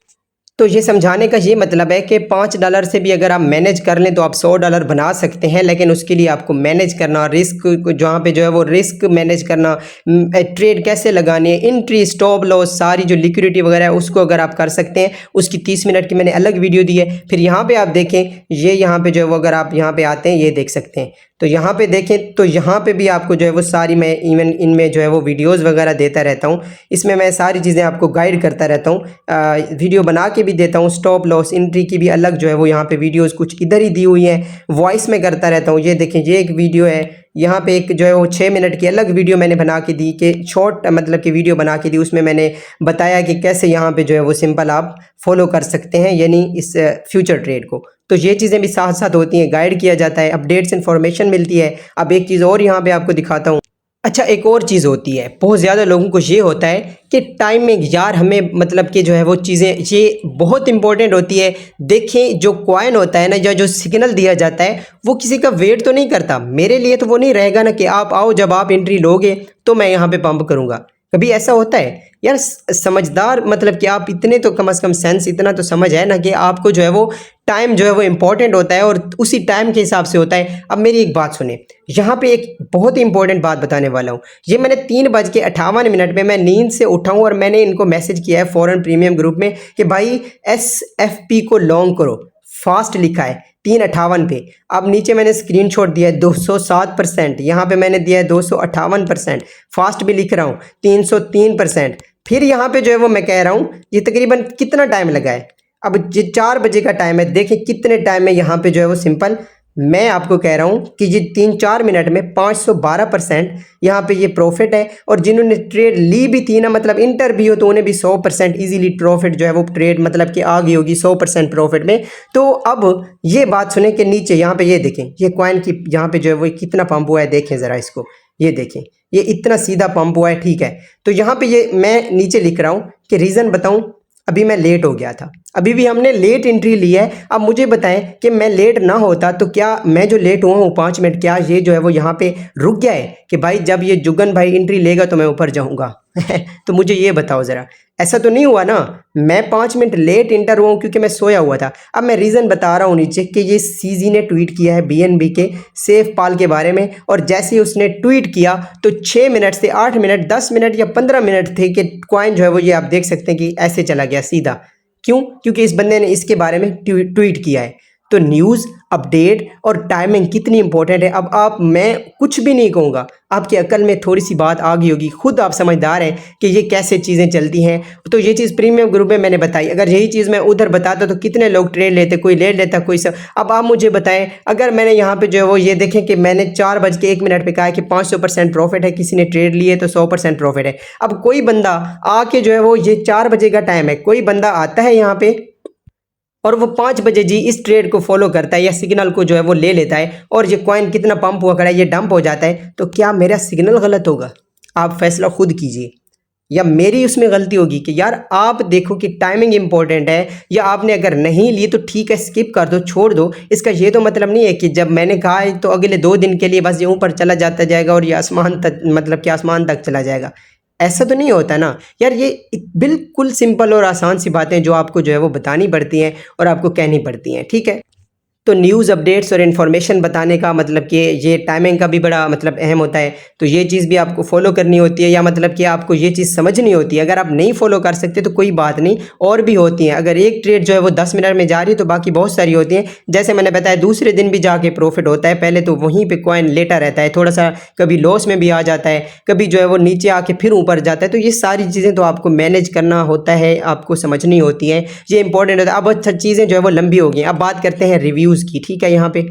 A: तो ये समझाने का ये मतलब है कि $5 से भी अगर आप मैनेज कर लें तो आप $100 बना सकते हैं, लेकिन उसके लिए आपको मैनेज करना, रिस्क जहाँ पे जो है वो रिस्क मैनेज करना, ट्रेड कैसे लगानी है, एंट्री स्टॉप लॉस, सारी जो लिक्विडिटी वगैरह है उसको अगर आप कर सकते हैं, उसकी 30 मिनट की मैंने अलग वीडियो दी है। फिर यहाँ पे आप देखें, ये यहाँ पे जो है वो अगर आप यहाँ पे आते हैं ये देख सकते हैं, तो यहाँ पे देखें तो यहाँ पे भी आपको जो है वो सारी, मैं इवन इनमें जो है वो वीडियोस वगैरह देता रहता हूँ, इसमें मैं सारी चीज़ें आपको गाइड करता रहता हूँ, वीडियो बना के भी देता हूँ, स्टॉप लॉस एंट्री की भी अलग जो है वो यहाँ पे वीडियोस कुछ इधर ही दी हुई हैं, वॉइस में करता रहता हूँ। ये देखें ये एक वीडियो है, यहाँ पे एक जो है वो 6 मिनट की अलग वीडियो मैंने बना के दी, कि शॉर्ट मतलब कि वीडियो बना के दी, उसमें मैंने बताया कि कैसे यहाँ पे जो है वो सिंपल आप फॉलो कर सकते हैं यानी इस फ्यूचर ट्रेड को। तो ये चीज़ें भी साथ साथ होती हैं, गाइड किया जाता है, अपडेट्स इन्फॉर्मेशन मिलती है। अब एक चीज़ और यहाँ पे आपको दिखाता हूँ। अच्छा, एक और चीज़ होती है, बहुत ज़्यादा लोगों को ये होता है कि टाइमिंग, यार हमें मतलब कि जो है वो चीज़ें ये बहुत इंपॉर्टेंट होती है। देखें जो कॉइन होता है ना, या जो सिग्नल दिया जाता है वो किसी का वेट तो नहीं करता। मेरे लिए तो वो नहीं रहेगा ना कि आप आओ, जब आप एंट्री लोगे तो मैं यहाँ पे पंप करूँगा, कभी ऐसा होता है यार। समझदार मतलब कि आप इतने तो कम से कम सेंस इतना तो समझ है ना कि आपको जो है वो टाइम जो है वो इम्पोर्टेंट होता है और उसी टाइम के हिसाब से होता है। अब मेरी एक बात सुने, यहाँ पे एक बहुत ही इंपॉर्टेंट बात बताने वाला हूँ। ये मैंने 3:58 पे मैं नींद से उठा हूँ और मैंने इनको मैसेज किया है फॉरेन प्रीमियम ग्रुप में कि भाई SFP को लॉन्ग करो, फास्ट लिखा है 3:58 पे। अब नीचे मैंने स्क्रीनशॉट दिया है 207%, यहाँ पे मैंने दिया है 258%, फास्ट भी लिख रहा हूँ 303%। फिर यहाँ पे जो है वो मैं कह रहा हूँ ये तकरीबन कितना टाइम लगा है। अब ये 4 बजे का टाइम है, देखें कितने टाइम में यहाँ पे जो है वो सिंपल मैं आपको कह रहा हूँ कि ये 3-4 मिनट में 512% यहाँ पे ये प्रॉफिट है। और जिन्होंने ट्रेड ली भी थी ना, मतलब इंटर भी हो, तो उन्हें भी 100% इजीली प्रॉफिट जो है वो ट्रेड मतलब कि आ गई होगी 100% प्रॉफिट में। तो अब ये बात सुने कि नीचे यहाँ पे ये देखें, ये कॉइन की यहाँ पे जो है वो कितना पंप हुआ है, देखें ज़रा इसको, ये देखें ये इतना सीधा पंप हुआ है, ठीक है। तो यहाँ पे ये मैं नीचे लिख रहा हूँ कि रीज़न बताऊँ, अभी मैं लेट हो गया था, अभी भी हमने लेट एंट्री ली है। अब मुझे बताएं कि मैं लेट ना होता तो क्या मैं जो लेट हुआ हूँ 5 मिनट, क्या ये जो है वो यहाँ पे रुक गया है कि भाई जब ये जुगन भाई एंट्री लेगा तो मैं ऊपर जाऊँगा? तो मुझे ये बताओ ज़रा, ऐसा तो नहीं हुआ ना। मैं 5 मिनट लेट इंटर हुआ हूँ क्योंकि मैं सोया हुआ था। अब मैं रीज़न बता रहा हूँ नीचे कि ये CZ ने ट्वीट किया है BNB के सेफ पाल के बारे में, और जैसे ही उसने ट्वीट किया तो 6 मिनट से 8 मिनट 10 मिनट या 15 मिनट थे कि कॉइन जो है वो ये आप देख सकते हैं कि ऐसे चला गया सीधा। क्यों? क्योंकि इस बंदे ने इसके बारे में ट्वीट किया है। तो न्यूज़, अपडेट और टाइमिंग कितनी इंपॉर्टेंट है। अब मैं कुछ भी नहीं कहूँगा, आपकी अकल में थोड़ी सी बात आ गई होगी, खुद आप समझदार हैं कि ये कैसे चीज़ें चलती हैं। तो ये चीज़ प्रीमियम ग्रुप में मैंने बताई। अगर यही चीज़ मैं उधर बताता तो कितने लोग ट्रेड लेते, कोई ले लेता, कोई सब। अब आप मुझे बताएं, अगर मैंने यहाँ पे जो है वो ये देखें कि मैंने 4:01 पे कहा है कि 500% प्रॉफिट है, किसी ने ट्रेड लिए तो 100% प्रॉफिट है। अब कोई बंदा आके जो है वो, ये 4 बजे का टाइम है, कोई बंदा आता है यहाँ पे और वो 5 बजे जी इस ट्रेड को फॉलो करता है या सिग्नल को जो है वो ले लेता है और ये कॉइन कितना पंप हुआ खड़ा है, ये डंप हो जाता है, तो क्या मेरा सिग्नल गलत होगा? आप फैसला खुद कीजिए, या मेरी उसमें गलती होगी कि यार आप देखो कि टाइमिंग इंपॉर्टेंट है, या आपने अगर नहीं ली तो ठीक है, स्किप कर दो, छोड़ दो। इसका ये तो मतलब नहीं है कि जब मैंने कहा है तो अगले 2 दिन के लिए बस ये ऊपर चला जाता जाएगा और ये आसमान तक, मतलब कि आसमान तक चला जाएगा। ऐसा तो नहीं होता ना यार। ये बिल्कुल सिंपल और आसान सी बातें जो आपको जो है वो बतानी पड़ती हैं और आपको कहनी पड़ती हैं, ठीक है। तो न्यूज़ अपडेट्स और इन्फॉर्मेशन बताने का मतलब कि ये टाइमिंग का भी बड़ा मतलब अहम होता है। तो ये चीज़ भी आपको फॉलो करनी होती है, या मतलब कि आपको ये चीज़ समझनी होती है। अगर आप नहीं फॉलो कर सकते तो कोई बात नहीं, और भी होती हैं। अगर एक ट्रेड जो है वो 10 मिनट में जा रही है तो बाकी बहुत सारी होती हैं। जैसे मैंने बताया, दूसरे दिन भी जाके प्रॉफिट होता है, पहले तो वहीं पे कॉइन लेटा रहता है, थोड़ा सा कभी लॉस में भी आ जाता है, कभी जो है वो नीचे आके फिर ऊपर जाता है। तो ये सारी चीज़ें तो आपको मैनेज करना होता है, आपको समझनी होती हैं, ये इंपॉर्टेंट होता है। अब अच्छा, चीज़ें जो है वो लंबी हो गई। अब बात करते हैं रिव्यूज़ की, ठीक है। यहाँ पे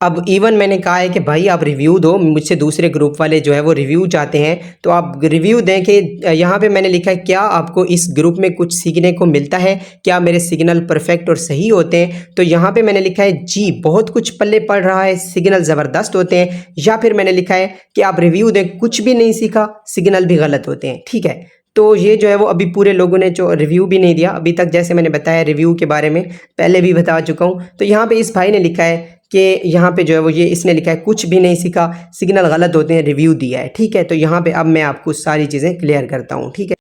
A: अब इवन मैंने कहा है कि भाई आप रिव्यू दो, मुझसे दूसरे ग्रुप वाले जो है वो रिव्यू चाहते हैं, तो आप रिव्यू दें कि यहाँ पे मैंने लिखा है क्या आपको इस ग्रुप में कुछ सीखने को मिलता है, क्या मेरे सिग्नल परफेक्ट और सही होते हैं। तो यहाँ पे मैंने लिखा है जी बहुत कुछ पल्ले पड़ रहा है, सिग्नल ज़बरदस्त होते हैं। या फिर मैंने लिखा है कि आप रिव्यू दें, कुछ भी नहीं सीखा, सिग्नल भी गलत होते हैं, ठीक है। तो ये जो है वो अभी पूरे लोगों ने जो रिव्यू भी नहीं दिया अभी तक, जैसे मैंने बताया रिव्यू के बारे में पहले भी बता चुका हूँ। तो यहाँ पे इस भाई ने लिखा है कि यहाँ पे जो है वो ये इसने लिखा है कुछ भी नहीं सीखा, सिग्नल गलत होते हैं, रिव्यू दिया है, ठीक है। तो यहाँ पे अब मैं आपको सारी चीज़ें क्लियर करता हूँ, ठीक है।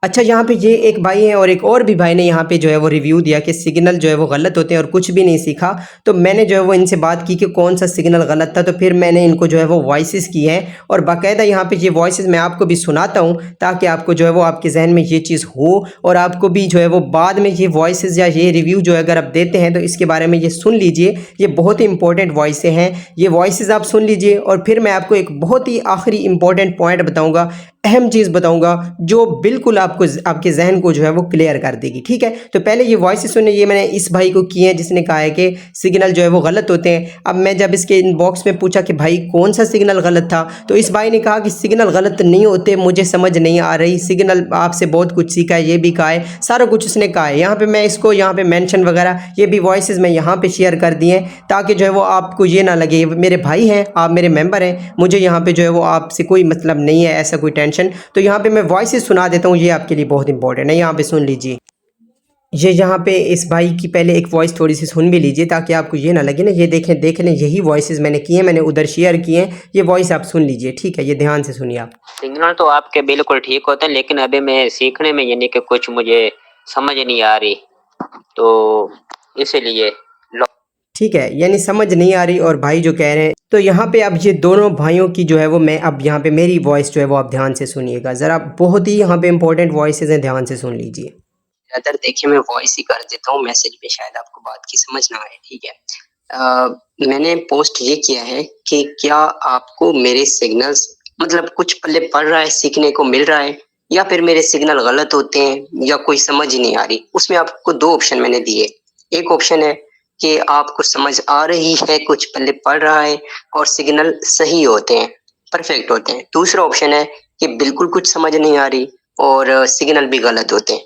A: अच्छा, यहाँ पे ये एक भाई है और एक और भी भाई ने यहाँ पे जो है वो रिव्यू दिया कि सिग्नल जो है वो गलत होते हैं और कुछ भी नहीं सीखा। तो मैंने जो है वो इनसे बात की कि कौन सा सिग्नल गलत था, तो फिर मैंने इनको जो है वो वॉइसेस की हैं और बाकायदा यहाँ पे ये वॉइसेस मैं आपको भी सुनाता हूँ, ताकि आपको जो है वो आपके जहन में ये चीज़ हो और आपको भी जो है वो बाद में ये वॉइसेस या ये रिव्यू जो है अगर आप देते हैं तो इसके बारे में ये सुन लीजिए। ये बहुत ही इंपॉर्टेंट वॉइसें हैं, ये वॉइसेस आप सुन लीजिए। और फिर मैं आपको एक बहुत ही आखिरी इंपॉर्टेंट पॉइंट बताऊँगा, अहम चीज़ बताऊंगा, जो बिल्कुल आपको आपके जहन को जो है वो क्लियर कर देगी, ठीक है। तो पहले ये वॉइस सुनिए, ये मैंने इस भाई को किए हैं जिसने कहा है कि सिग्नल जो है वो गलत होते हैं। अब मैं जब इसके इनबॉक्स में पूछा कि भाई कौन सा सिग्नल गलत था, तो इस भाई ने कहा कि सिग्नल गलत नहीं होते, मुझे समझ नहीं आ रही, सिग्नल आपसे बहुत कुछ सीखा है, ये भी कहा है, सारा कुछ उसने कहा है। यहाँ पे मैं इसको यहाँ पे मेंशन वगैरह ये भी वॉइसेस मैं यहाँ पे शेयर कर दिए हैं, ताकि जो है वो आपको ये ना लगे मेरे भाई हैं, आप मेरे मेंबर हैं, मुझे यहाँ पे जो है वो आपसे कोई मतलब नहीं है, ऐसा कोई टेंशन। तो यहाँ पे मैं वॉइसेस सुना देता हूँ, ये आपके लिए बहुत इंपॉर्टेंट है, यहाँ पे सुन लीजिए। ये यहाँ पे इस भाई की पहले एक वॉइस थोड़ी सी सुन भी लीजिए, ताकि आपको ये ना लगे ना, ये देख लें यही वॉइसेस मैंने किए हैं, मैंने उधर शेयर किए हैं, ये वॉइस आप सुन लीजिए, ठीक है। ये ध्यान से सुनिए आप।
B: सिग्नल तो आपके बिल्कुल ठीक होते हैं, लेकिन अभी मैं सीखने में यानी कि कुछ मुझे समझ नहीं आ रही, तो इसीलिए
A: ठीक है, यानी समझ नहीं आ रही और भाई जो कह रहे हैं। तो यहाँ पे अब ये दोनों भाइयों की जो है वो मैं अब यहाँ पे मेरी वॉइस जो है वो आप ध्यान से सुनिएगा ज़रा, बहुत ही यहाँ पे इंपॉर्टेंट वॉइसेस हैं, ध्यान से सुन लीजिए।
B: ज़्यादातर देखिए मैं वॉइस ही कर देता हूँ, मैसेज पे शायद आपको बात की समझ ना आए, ठीक है। मैंने पोस्ट ये किया है कि क्या आपको मेरे सिग्नल्स मतलब कुछ पल्ले पड़ रहा है, सीखने को मिल रहा है, या फिर मेरे सिग्नल गलत होते हैं, या कोई समझ ही नहीं आ रही। उसमें आपको 2 ऑप्शन मैंने दिए। एक ऑप्शन है कि आपको समझ आ रही है, कुछ पल्ले पड़ रहा है और सिग्नल सही होते हैं, परफेक्ट होते हैं। दूसरा ऑप्शन है कि बिल्कुल कुछ समझ नहीं आ रही और सिग्नल भी गलत होते हैं।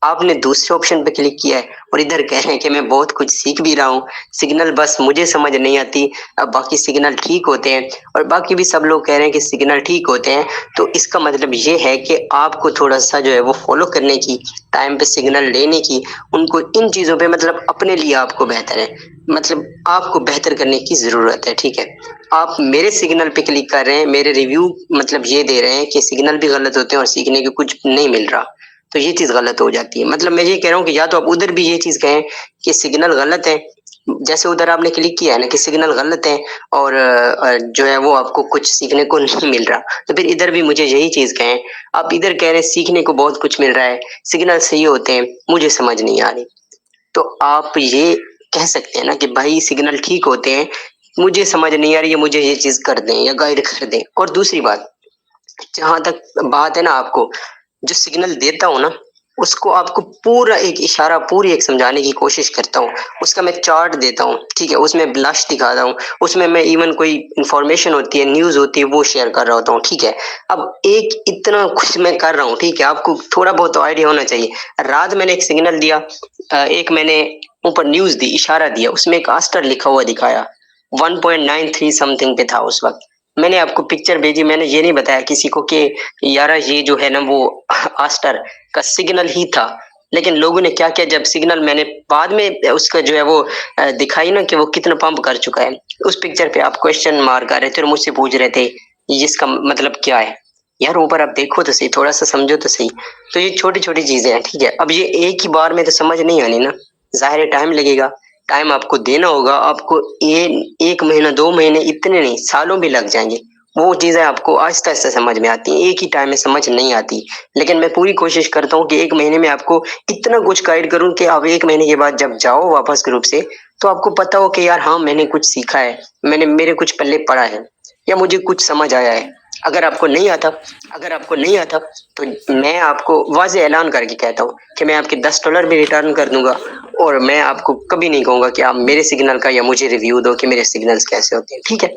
B: आपने दूसरे ऑप्शन पे क्लिक किया है और इधर कह रहे हैं कि मैं बहुत कुछ सीख भी रहा हूँ, सिग्नल बस मुझे समझ नहीं आती, अब बाकी सिग्नल ठीक होते हैं, और बाकी भी सब लोग कह रहे हैं कि सिग्नल ठीक होते हैं। तो इसका मतलब ये है कि आपको थोड़ा-सा जो है वो फॉलो करने की, टाइम पे सिग्नल लेने की, उनको इन चीज़ों पे मतलब अपने लिए आपको बेहतर है, मतलब आपको बेहतर करने की ज़रूरत है, ठीक है। आप मेरे सिग्नल पे क्लिक कर रहे हैं, मेरे रिव्यू मतलब ये दे रहे हैं कि सिग्नल भी गलत होते हैं और सीखने को कुछ नहीं मिल रहा। तो ये चीज़ गलत हो जाती है। मतलब मैं ये कह रहा हूँ कि या तो आप उधर भी ये चीज़ कहें कि सिग्नल गलत है, जैसे उधर आपने क्लिक किया है ना कि सिग्नल गलत है और जो है वो आपको कुछ सीखने को नहीं मिल रहा, तो फिर इधर भी मुझे यही चीज़ कहें। आप इधर कह रहे हैं सीखने को बहुत कुछ मिल रहा है, सिग्नल सही होते हैं, मुझे समझ नहीं आ रही। तो आप ये कह सकते हैं ना कि भाई सिग्नल ठीक होते हैं, मुझे समझ नहीं आ रही है, मुझे ये चीज़ कर दें या गाइड कर दें। और दूसरी बात, जहाँ तक बात है ना, आपको जो सिग्नल देता हूँ ना, उसको आपको पूरा एक इशारा, पूरी एक समझाने की कोशिश करता हूँ। उसका मैं चार्ट देता हूँ, ठीक है? उसमें ब्लश दिखाता हूँ, उसमें मैं इवन कोई इन्फॉर्मेशन होती है, न्यूज़ होती है, वो शेयर कर रहा होता हूँ, ठीक है? अब एक इतना कुछ मैं कर रहा हूँ, ठीक है? आपको थोड़ा बहुत तो आइडिया होना चाहिए। रात मैंने एक सिग्नल दिया, एक मैंने ऊपर न्यूज़ दी, इशारा दिया, उसमें एक आस्टर लिखा हुआ दिखाया, 1.93 समथिंग पे था उस वक़्त। मैंने आपको पिक्चर भेजी, मैंने ये नहीं बताया किसी को कि यारा ये जो है ना वो आस्टर का सिग्नल ही था। लेकिन लोगों ने क्या किया, जब सिग्नल मैंने बाद में उसका जो है वो दिखाई ना कि वो कितना पंप कर चुका है, उस पिक्चर पे आप क्वेश्चन मार्क कर रहे थे और मुझसे पूछ रहे थे इसका मतलब क्या है? यार ऊपर आप देखो तो सही, थोड़ा-सा समझो तो सही। तो ये छोटी-छोटी चीज़ें हैं, ठीक है? अब ये एक ही बार में तो समझ नहीं आनी ना, ज़ाहिर है टाइम लगेगा, टाइम आपको देना होगा, आपको 1 महीना, 2 महीने इतने नहीं, सालों भी लग जाएँगे। वो चीज़ें आपको आहिस्ता-आहिस्ता समझ में आती हैं, एक ही टाइम में समझ नहीं आती। लेकिन मैं पूरी कोशिश करता हूँ कि 1 महीने में आपको इतना कुछ गाइड करूँ कि आप 1 महीने के बाद जब जाओ वापस ग्रुप से, तो आपको पता हो कि यार हाँ, मैंने कुछ सीखा है, मेरे कुछ पल्ले पड़ा है या मुझे कुछ समझ आया है। अगर आपको नहीं आता तो मैं आपको वाज़ेह ऐलान करके कहता हूँ कि मैं आपके $10 भी रिटर्न कर दूँगा और मैं आपको कभी नहीं कहूँगा कि आप मेरे सिग्नल का या मुझे रिव्यू दो कि मेरे सिग्नल्स कैसे होते हैं, ठीक है?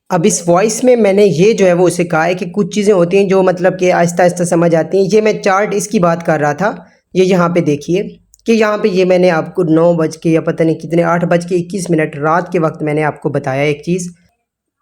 A: अब इस वॉइस में मैंने ये जो है वो उसे कहा है कि कुछ चीज़ें होती हैं जो मतलब कि आहिस्ता-आहिस्ता समझ आती हैं। ये मैं चार्ट इसकी बात कर रहा था। ये यहाँ पे देखिए कि यहाँ पे ये मैंने आपको 9 बज के या पता नहीं कितने 8 बज के 21 मिनट रात के वक़्त मैंने आपको बताया एक चीज़।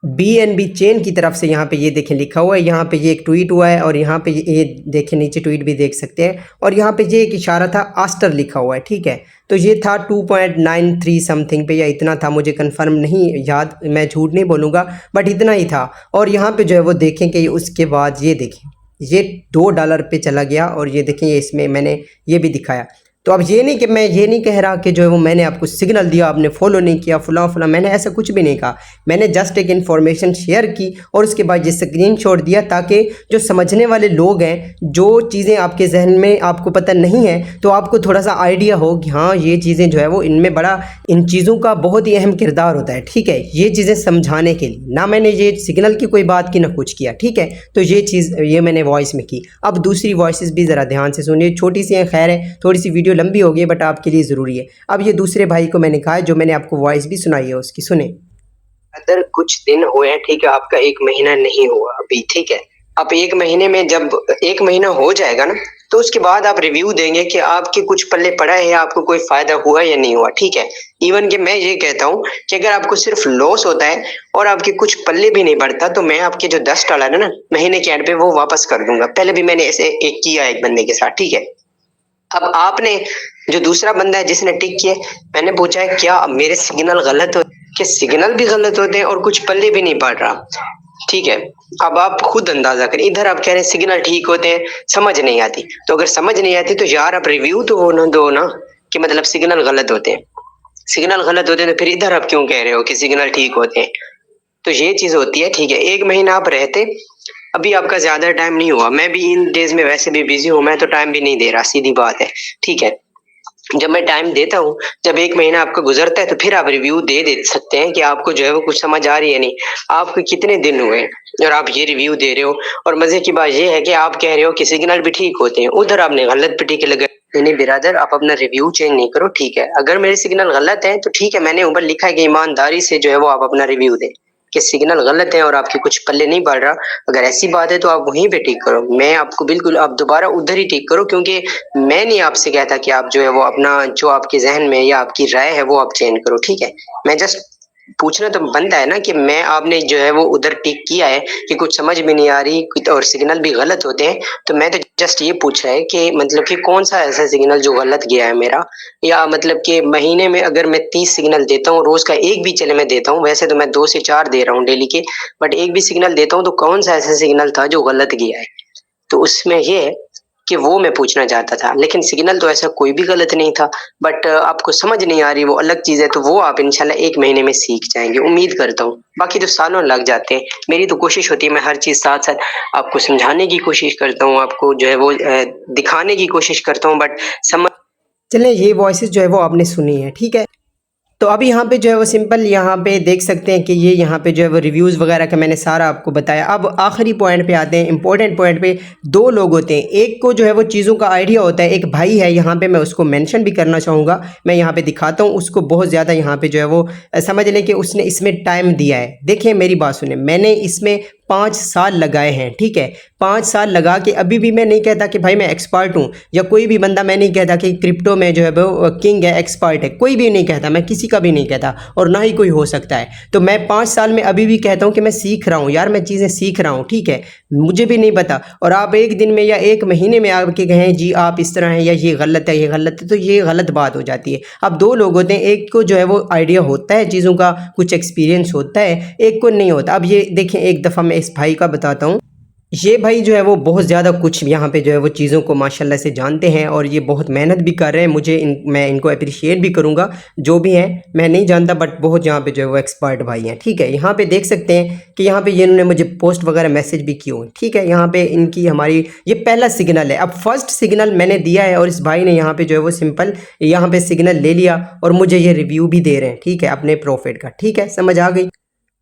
A: बीएनबी चेन की तरफ से यहाँ पे ये देखें लिखा हुआ है, यहाँ पे ये एक ट्वीट हुआ है और यहाँ पे ये देखें नीचे ट्वीट भी देख सकते हैं और यहाँ पे ये एक इशारा था आस्टर लिखा हुआ है, ठीक है? तो ये था 2.93 समथिंग पे या इतना था, मुझे कंफर्म नहीं याद, मैं झूठ नहीं बोलूँगा, बट इतना ही था। और यहाँ पे जो है वो देखें कि उसके बाद ये देखें, ये $2 पे चला गया और ये देखें ये इसमें मैंने ये भी दिखाया। तो अब ये नहीं कि मैं ये नहीं कह रहा कि जो है वो मैंने आपको सिग्नल दिया, आपने फॉलो नहीं किया, फलां मैंने ऐसा कुछ भी नहीं कहा। मैंने जस्ट एक इन्फॉर्मेशन शेयर की और उसके बाद ये स्क्रीनशॉट दिया ताकि जो समझने वाले लोग हैं, जो चीज़ें आपके जहन में आपको पता नहीं है, तो आपको थोड़ा सा आइडिया हो कि हाँ ये चीज़ें जो है वो इनमें बड़ा इन चीज़ों का बहुत ही अहम किरदार होता है, ठीक है? ये चीज़ें समझाने के लिए ना मैंने ये सिग्नल की कोई बात की ना कुछ किया, ठीक है? तो ये चीज़ ये मैंने वॉइस में की। अब दूसरी वॉइसेस भी ज़रा ध्यान से सुनिए, छोटी सी हैं, खैर है, थोड़ी सी वीडियो लंबी हो गई बट आपके लिए ज़रूरी है। अब ये दूसरे भाई को मैंने कहा है, जो मैंने आपको वॉइस भी सुनाई है उसकी, सुने।
B: अगर कुछ दिन हुए हैं, ठीक है, आपका 1 महीना नहीं हुआ अभी, ठीक है? आप 1 महीने में जब 1 महीना हो जाएगा ना, तो उसके बाद आप रिव्यू देंगे कि आपके कुछ पल्ले पड़ा है या आपको कोई फ़ायदा हुआ या नहीं हुआ, ठीक है? इवन कि मैं ये कहता हूँ कि अगर आपको सिर्फ़ लॉस होता है और आपके कुछ पल्ले भी नहीं पड़ता, तो मैं आपके जो $10 है ना, महीने के एंड पे वो वापस कर दूँगा। पहले भी मैंने ऐसे एक किया एक बंदे के साथ, ठीक है? अब आपने जो दूसरा बंदा है जिसने टिक किया, मैंने पूछा है क्या मेरे सिग्नल गलत हो, कि सिग्नल भी गलत होते हैं और कुछ पल्ले भी नहीं पड़ रहा, ठीक है? अब आप खुद अंदाजा करें, इधर आप कह रहे हैं सिग्नल ठीक होते हैं, समझ नहीं आती। तो अगर समझ नहीं आती तो यार आप रिव्यू तो होना दो ना, कि मतलब सिग्नल गलत होते हैं। सिग्नल गलत होते हैं तो फिर इधर आप क्यों कह रहे हो कि सिग्नल ठीक होते हैं? तो ये चीज़ होती है, ठीक है? 1 महीना आप रहते, अभी आपका ज़्यादा टाइम नहीं हुआ। मैं भी इन डेज़ में वैसे भी बिज़ी हूँ, मैं तो टाइम भी नहीं दे रहा, सीधी बात है, ठीक है? जब मैं टाइम देता हूँ, जब 1 महीना आपका गुज़रता है तो फिर आप रिव्यू दे सकते हैं कि आपको जो है वो कुछ समझ आ रही है नहीं। आपको कितने दिन हुए और आप ये रिव्यू दे रहे हो, और मज़े की बात ये है कि आप कह रहे हो कि सिग्नल भी ठीक होते हैं, उधर आपने गलत पे टिक लगाई। नहीं ब्रदर, आप अपना रिव्यू चेंज नहीं करो, ठीक है? अगर मेरे सिग्नल गलत हैं तो ठीक है, मैंने ऊपर लिखा है कि ईमानदारी से जो है वो आप अपना रिव्यू दें, कि सिग्नल गलत है और आपके कुछ पल्ले नहीं पड़ रहा। अगर ऐसी बात है तो आप वहीं पे टिक करो। मैं आपको बिल्कुल, आप दोबारा उधर ही टिक करो, क्योंकि मैं नहीं आपसे कहता कि आप जो है वो अपना जो आपके ज़हन में या आपकी राय है वो आप चेंज करो, ठीक है? मैं जस्ट पूछना तो बनता है ना कि मैं आपने जो है वो उधर टिक किया है कि कुछ समझ में नहीं आ रही और सिग्नल भी गलत होते हैं, तो मैं तो जस्ट ये पूछा है कि मतलब कि कौन-सा ऐसा सिग्नल जो गलत गया है मेरा, या मतलब कि महीने में अगर मैं 30 सिग्नल देता हूँ, रोज़ का 1 भी चले मैं देता हूँ, वैसे तो मैं 2 से 4 दे रहा हूँ डेली के, बट 1 भी सिग्नल देता हूँ तो कौन-सा ऐसा सिग्नल था जो गलत गया है? तो उसमें ये है कि वो मैं पूछना चाहता था, लेकिन सिग्नल तो ऐसा कोई भी गलत नहीं था, बट आपको समझ नहीं आ रही वो अलग चीज़ है, तो वो आप इंशाल्लाह 1 महीने में सीख जाएँगे, उम्मीद करता हूँ। बाकी तो सालों लग जाते हैं। मेरी तो कोशिश होती है मैं हर चीज़ साथ-साथ आपको समझाने की कोशिश करता हूँ, आपको जो है वो दिखाने की कोशिश करता हूँ, बट समझ
A: चलें, ये वॉइसेस जो है वो आपने सुनी है, ठीक है? तो अब यहाँ पे जो है वो सिंपल यहाँ पे देख सकते हैं कि ये यहाँ पे जो है वो रिव्यूज़ वगैरह का मैंने सारा आपको बताया। अब आखिरी पॉइंट पे आते हैं, इंपॉर्टेंट पॉइंट पे। दो लोग होते हैं, एक को जो है वो चीज़ों का आइडिया होता है, एक भाई है, यहाँ पे मैं उसको मेंशन भी करना चाहूँगा, मैं यहाँ पे दिखाता हूँ उसको। बहुत ज़्यादा यहाँ पे जो है वो समझ लें कि उसने इसमें टाइम दिया है। देखिए मेरी बात सुने, मैंने इसमें 5 साल लगाए हैं, ठीक है। 5 साल लगा के अभी भी मैं नहीं कहता कि भाई मैं एक्सपर्ट हूँ, या कोई भी बंदा, मैं नहीं कहता कि क्रिप्टो में जो है वो किंग है, एक्सपर्ट है, कोई भी नहीं कहता, मैं किसी का भी नहीं कहता, और ना ही कोई हो सकता है। तो मैं 5 साल में अभी भी कहता हूँ कि मैं सीख रहा हूँ यार, मैं चीज़ें सीख रहा हूँ, ठीक है। मुझे भी नहीं पता, और आप एक दिन में या एक महीने में आके कहें जी आप इस तरह हैं, या ये गलत है, ये गलत है, तो ये गलत बात हो जाती है। अब दो लोग होते हैं, एक को जो है वो आइडिया होता है चीज़ों का, कुछ एक्सपीरियंस होता है, एक को नहीं होता। अब ये देखें, एक दफ़ा मैं इस भाई का बताता हूँ। ये भाई जो है वो बहुत ज़्यादा कुछ यहाँ पे जो है वो चीज़ों को माशाल्लाह से जानते हैं, और ये बहुत मेहनत भी कर रहे हैं। मैं इनको अप्रिशिएट भी करूँगा, जो भी हैं, मैं नहीं जानता, बट बहुत यहाँ पे जो है वो एक्सपर्ट भाई हैं, ठीक है। यहाँ पे देख सकते हैं कि यहाँ पे ये इन्होंने मुझे पोस्ट वगैरह मैसेज भी किए हुए, ठीक है। यहाँ पे इनकी हमारी ये पहला सिग्नल है। अब फर्स्ट सिग्नल मैंने दिया है, और इस भाई ने यहाँ पे जो है वो सिंपल यहाँ पे सिग्नल ले लिया, और मुझे ये रिव्यू भी दे रहे हैं, ठीक है, अपने प्रॉफिट का, ठीक है, समझ आ गई।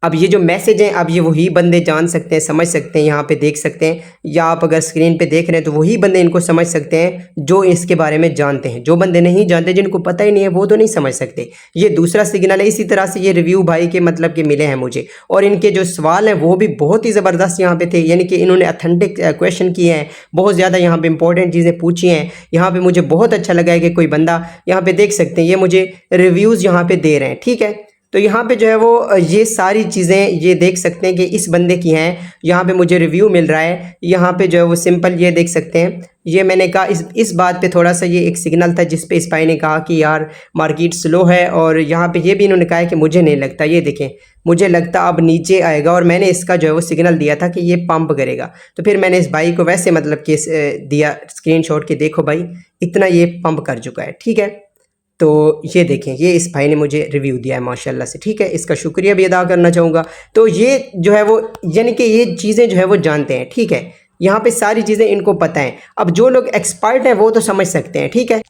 A: अब ये जो मैसेज हैं, अब ये वही बंदे जान सकते हैं, समझ सकते हैं, यहाँ पे देख सकते हैं, या आप अगर स्क्रीन पे देख रहे हैं तो वही बंदे इनको समझ सकते हैं जो इसके बारे में जानते हैं। जो बंदे नहीं जानते, जिनको पता ही नहीं है, वो तो नहीं समझ सकते। ये दूसरा सिग्नल है। इसी तरह से ये रिव्यू भाई के मतलब के मिले हैं मुझे, और इनके जो सवाल हैं वो भी बहुत ही ज़बरदस्त यहाँ पे थे, यानी कि इन्होंने अथेंटिक क्वेश्चन किए हैं, बहुत ज़्यादा यहाँ पे इंपॉर्टेंट चीज़ें पूछी हैं। यहाँ पे मुझे बहुत अच्छा लगा है कि कोई बंदा, यहाँ पे देख सकते हैं, ये मुझे रिव्यूज़ यहाँ पे दे रहे हैं, ठीक है। तो यहाँ पे जो है वो ये सारी चीज़ें ये देख सकते हैं कि इस बंदे की हैं। यहाँ पे मुझे रिव्यू मिल रहा है, यहाँ पे जो है वो सिंपल ये देख सकते हैं। ये मैंने कहा इस बात पे थोड़ा सा ये एक सिग्नल था जिस पे इस भाई ने कहा कि यार मार्केट स्लो है, और यहाँ पे ये भी इन्होंने कहा है कि मुझे नहीं लगता, ये देखें, मुझे लगता अब नीचे आएगा, और मैंने इसका जो है वो सिग्नल दिया था कि ये पंप करेगा। तो फिर मैंने इस भाई को वैसे मतलब कि दिया स्क्रीनशॉट के, देखो भाई इतना ये पंप कर चुका है, ठीक है। तो ये देखें, ये इस भाई ने मुझे रिव्यू दिया है माशाल्लाह से, ठीक है, इसका शुक्रिया भी अदा करना चाहूँगा। तो ये जो है वो यानी कि ये चीज़ें जो है वो जानते हैं, ठीक है, यहाँ पे सारी चीज़ें इनको पता हैं। अब जो लोग एक्सपर्ट हैं वो तो समझ सकते हैं, ठीक है,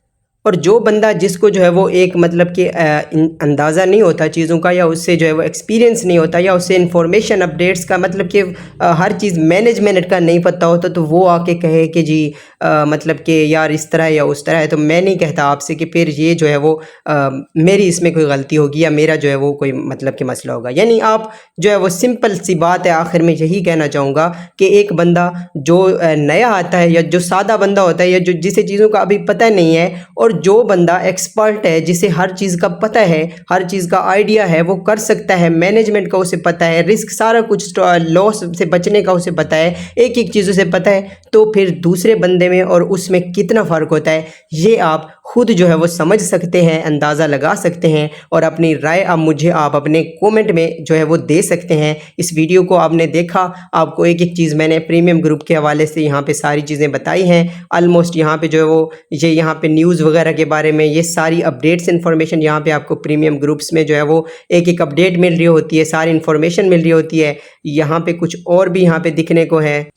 A: और जो बंदा जिसको जो है वो एक मतलब कि अंदाज़ा नहीं होता चीज़ों का, या उससे जो है वो एक्सपीरियंस नहीं होता, या उससे इंफॉर्मेशन अपडेट्स का मतलब कि हर चीज़ मैनेजमेंट का नहीं पता होता, तो वो आके कहे कि जी मतलब कि यार इस तरह या उस तरह है, तो मैं नहीं कहता आपसे कि फिर ये जो है वो मेरी इसमें कोई गलती होगी, या मेरा जो है वो कोई मतलब कि मसला होगा। यानी आप जो है वो सिंपल सी बात है, आखिर में यही कहना चाहूँगा कि एक बंदा जो नया आता है, या जो सादा बंदा होता है, या जो जिसे चीज़ों का अभी पता नहीं है, और जो बंदा एक्सपर्ट है, जिसे हर चीज़ का पता है, हर चीज़ का आइडिया है, वो कर सकता है, मैनेजमेंट का उसे पता है, रिस्क सारा कुछ, लॉस से बचने का उसे पता है, एक एक चीज़ों से पता है, तो फिर दूसरे बंदे में और उसमें कितना फ़र्क होता है, ये आप खुद जो है वो समझ सकते हैं, अंदाज़ा लगा सकते हैं, और अपनी राय अब मुझे आप अपने कमेंट में जो है वो दे सकते हैं। इस वीडियो को आपने देखा, आपको एक एक चीज़ मैंने प्रीमियम ग्रुप के हवाले से यहाँ पे सारी चीज़ें बताई हैं। ऑलमोस्ट यहाँ पे जो है वो ये यहाँ पे न्यूज़ वगैरह के बारे में ये सारी अपडेट्स इन्फॉर्मेशन यहाँ पे आपको प्रीमियम ग्रुप्स में जो है वो एक एक अपडेट मिल रही होती है, सारी इन्फॉर्मेशन मिल रही होती है। यहाँ पे कुछ और भी यहाँ पे दिखने को है,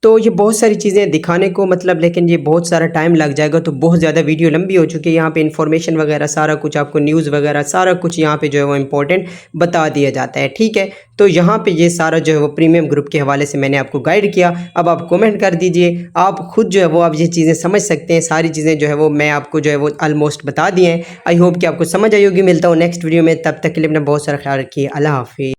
A: तो ये बहुत सारी चीज़ें दिखाने को मतलब, लेकिन ये बहुत सारा टाइम लग जाएगा, तो बहुत ज़्यादा वीडियो लंबी हो चुकी है। यहाँ पे इन्फॉर्मेशन वगैरह सारा कुछ आपको, न्यूज़ वगैरह सारा कुछ यहाँ पे जो है वो इम्पोर्टेंट बता दिया जाता है, ठीक है। तो यहाँ पे ये सारा जो है वो प्रीमियम ग्रुप के हवाले से मैंने आपको गाइड किया। अब आप कमेंट कर दीजिए, आप खुद जो है वो आप ये चीज़ें समझ सकते हैं। सारी चीज़ें जो है वो मैं आपको जो है वो ऑलमोस्ट बता दिए हैं। आई होप कि आपको समझ आई होगी। मिलता हूँ नेक्स्ट वीडियो में, तब तक के लिए अपना बहुत सारा ख्याल रखिए। अल्लाह हाफिज़।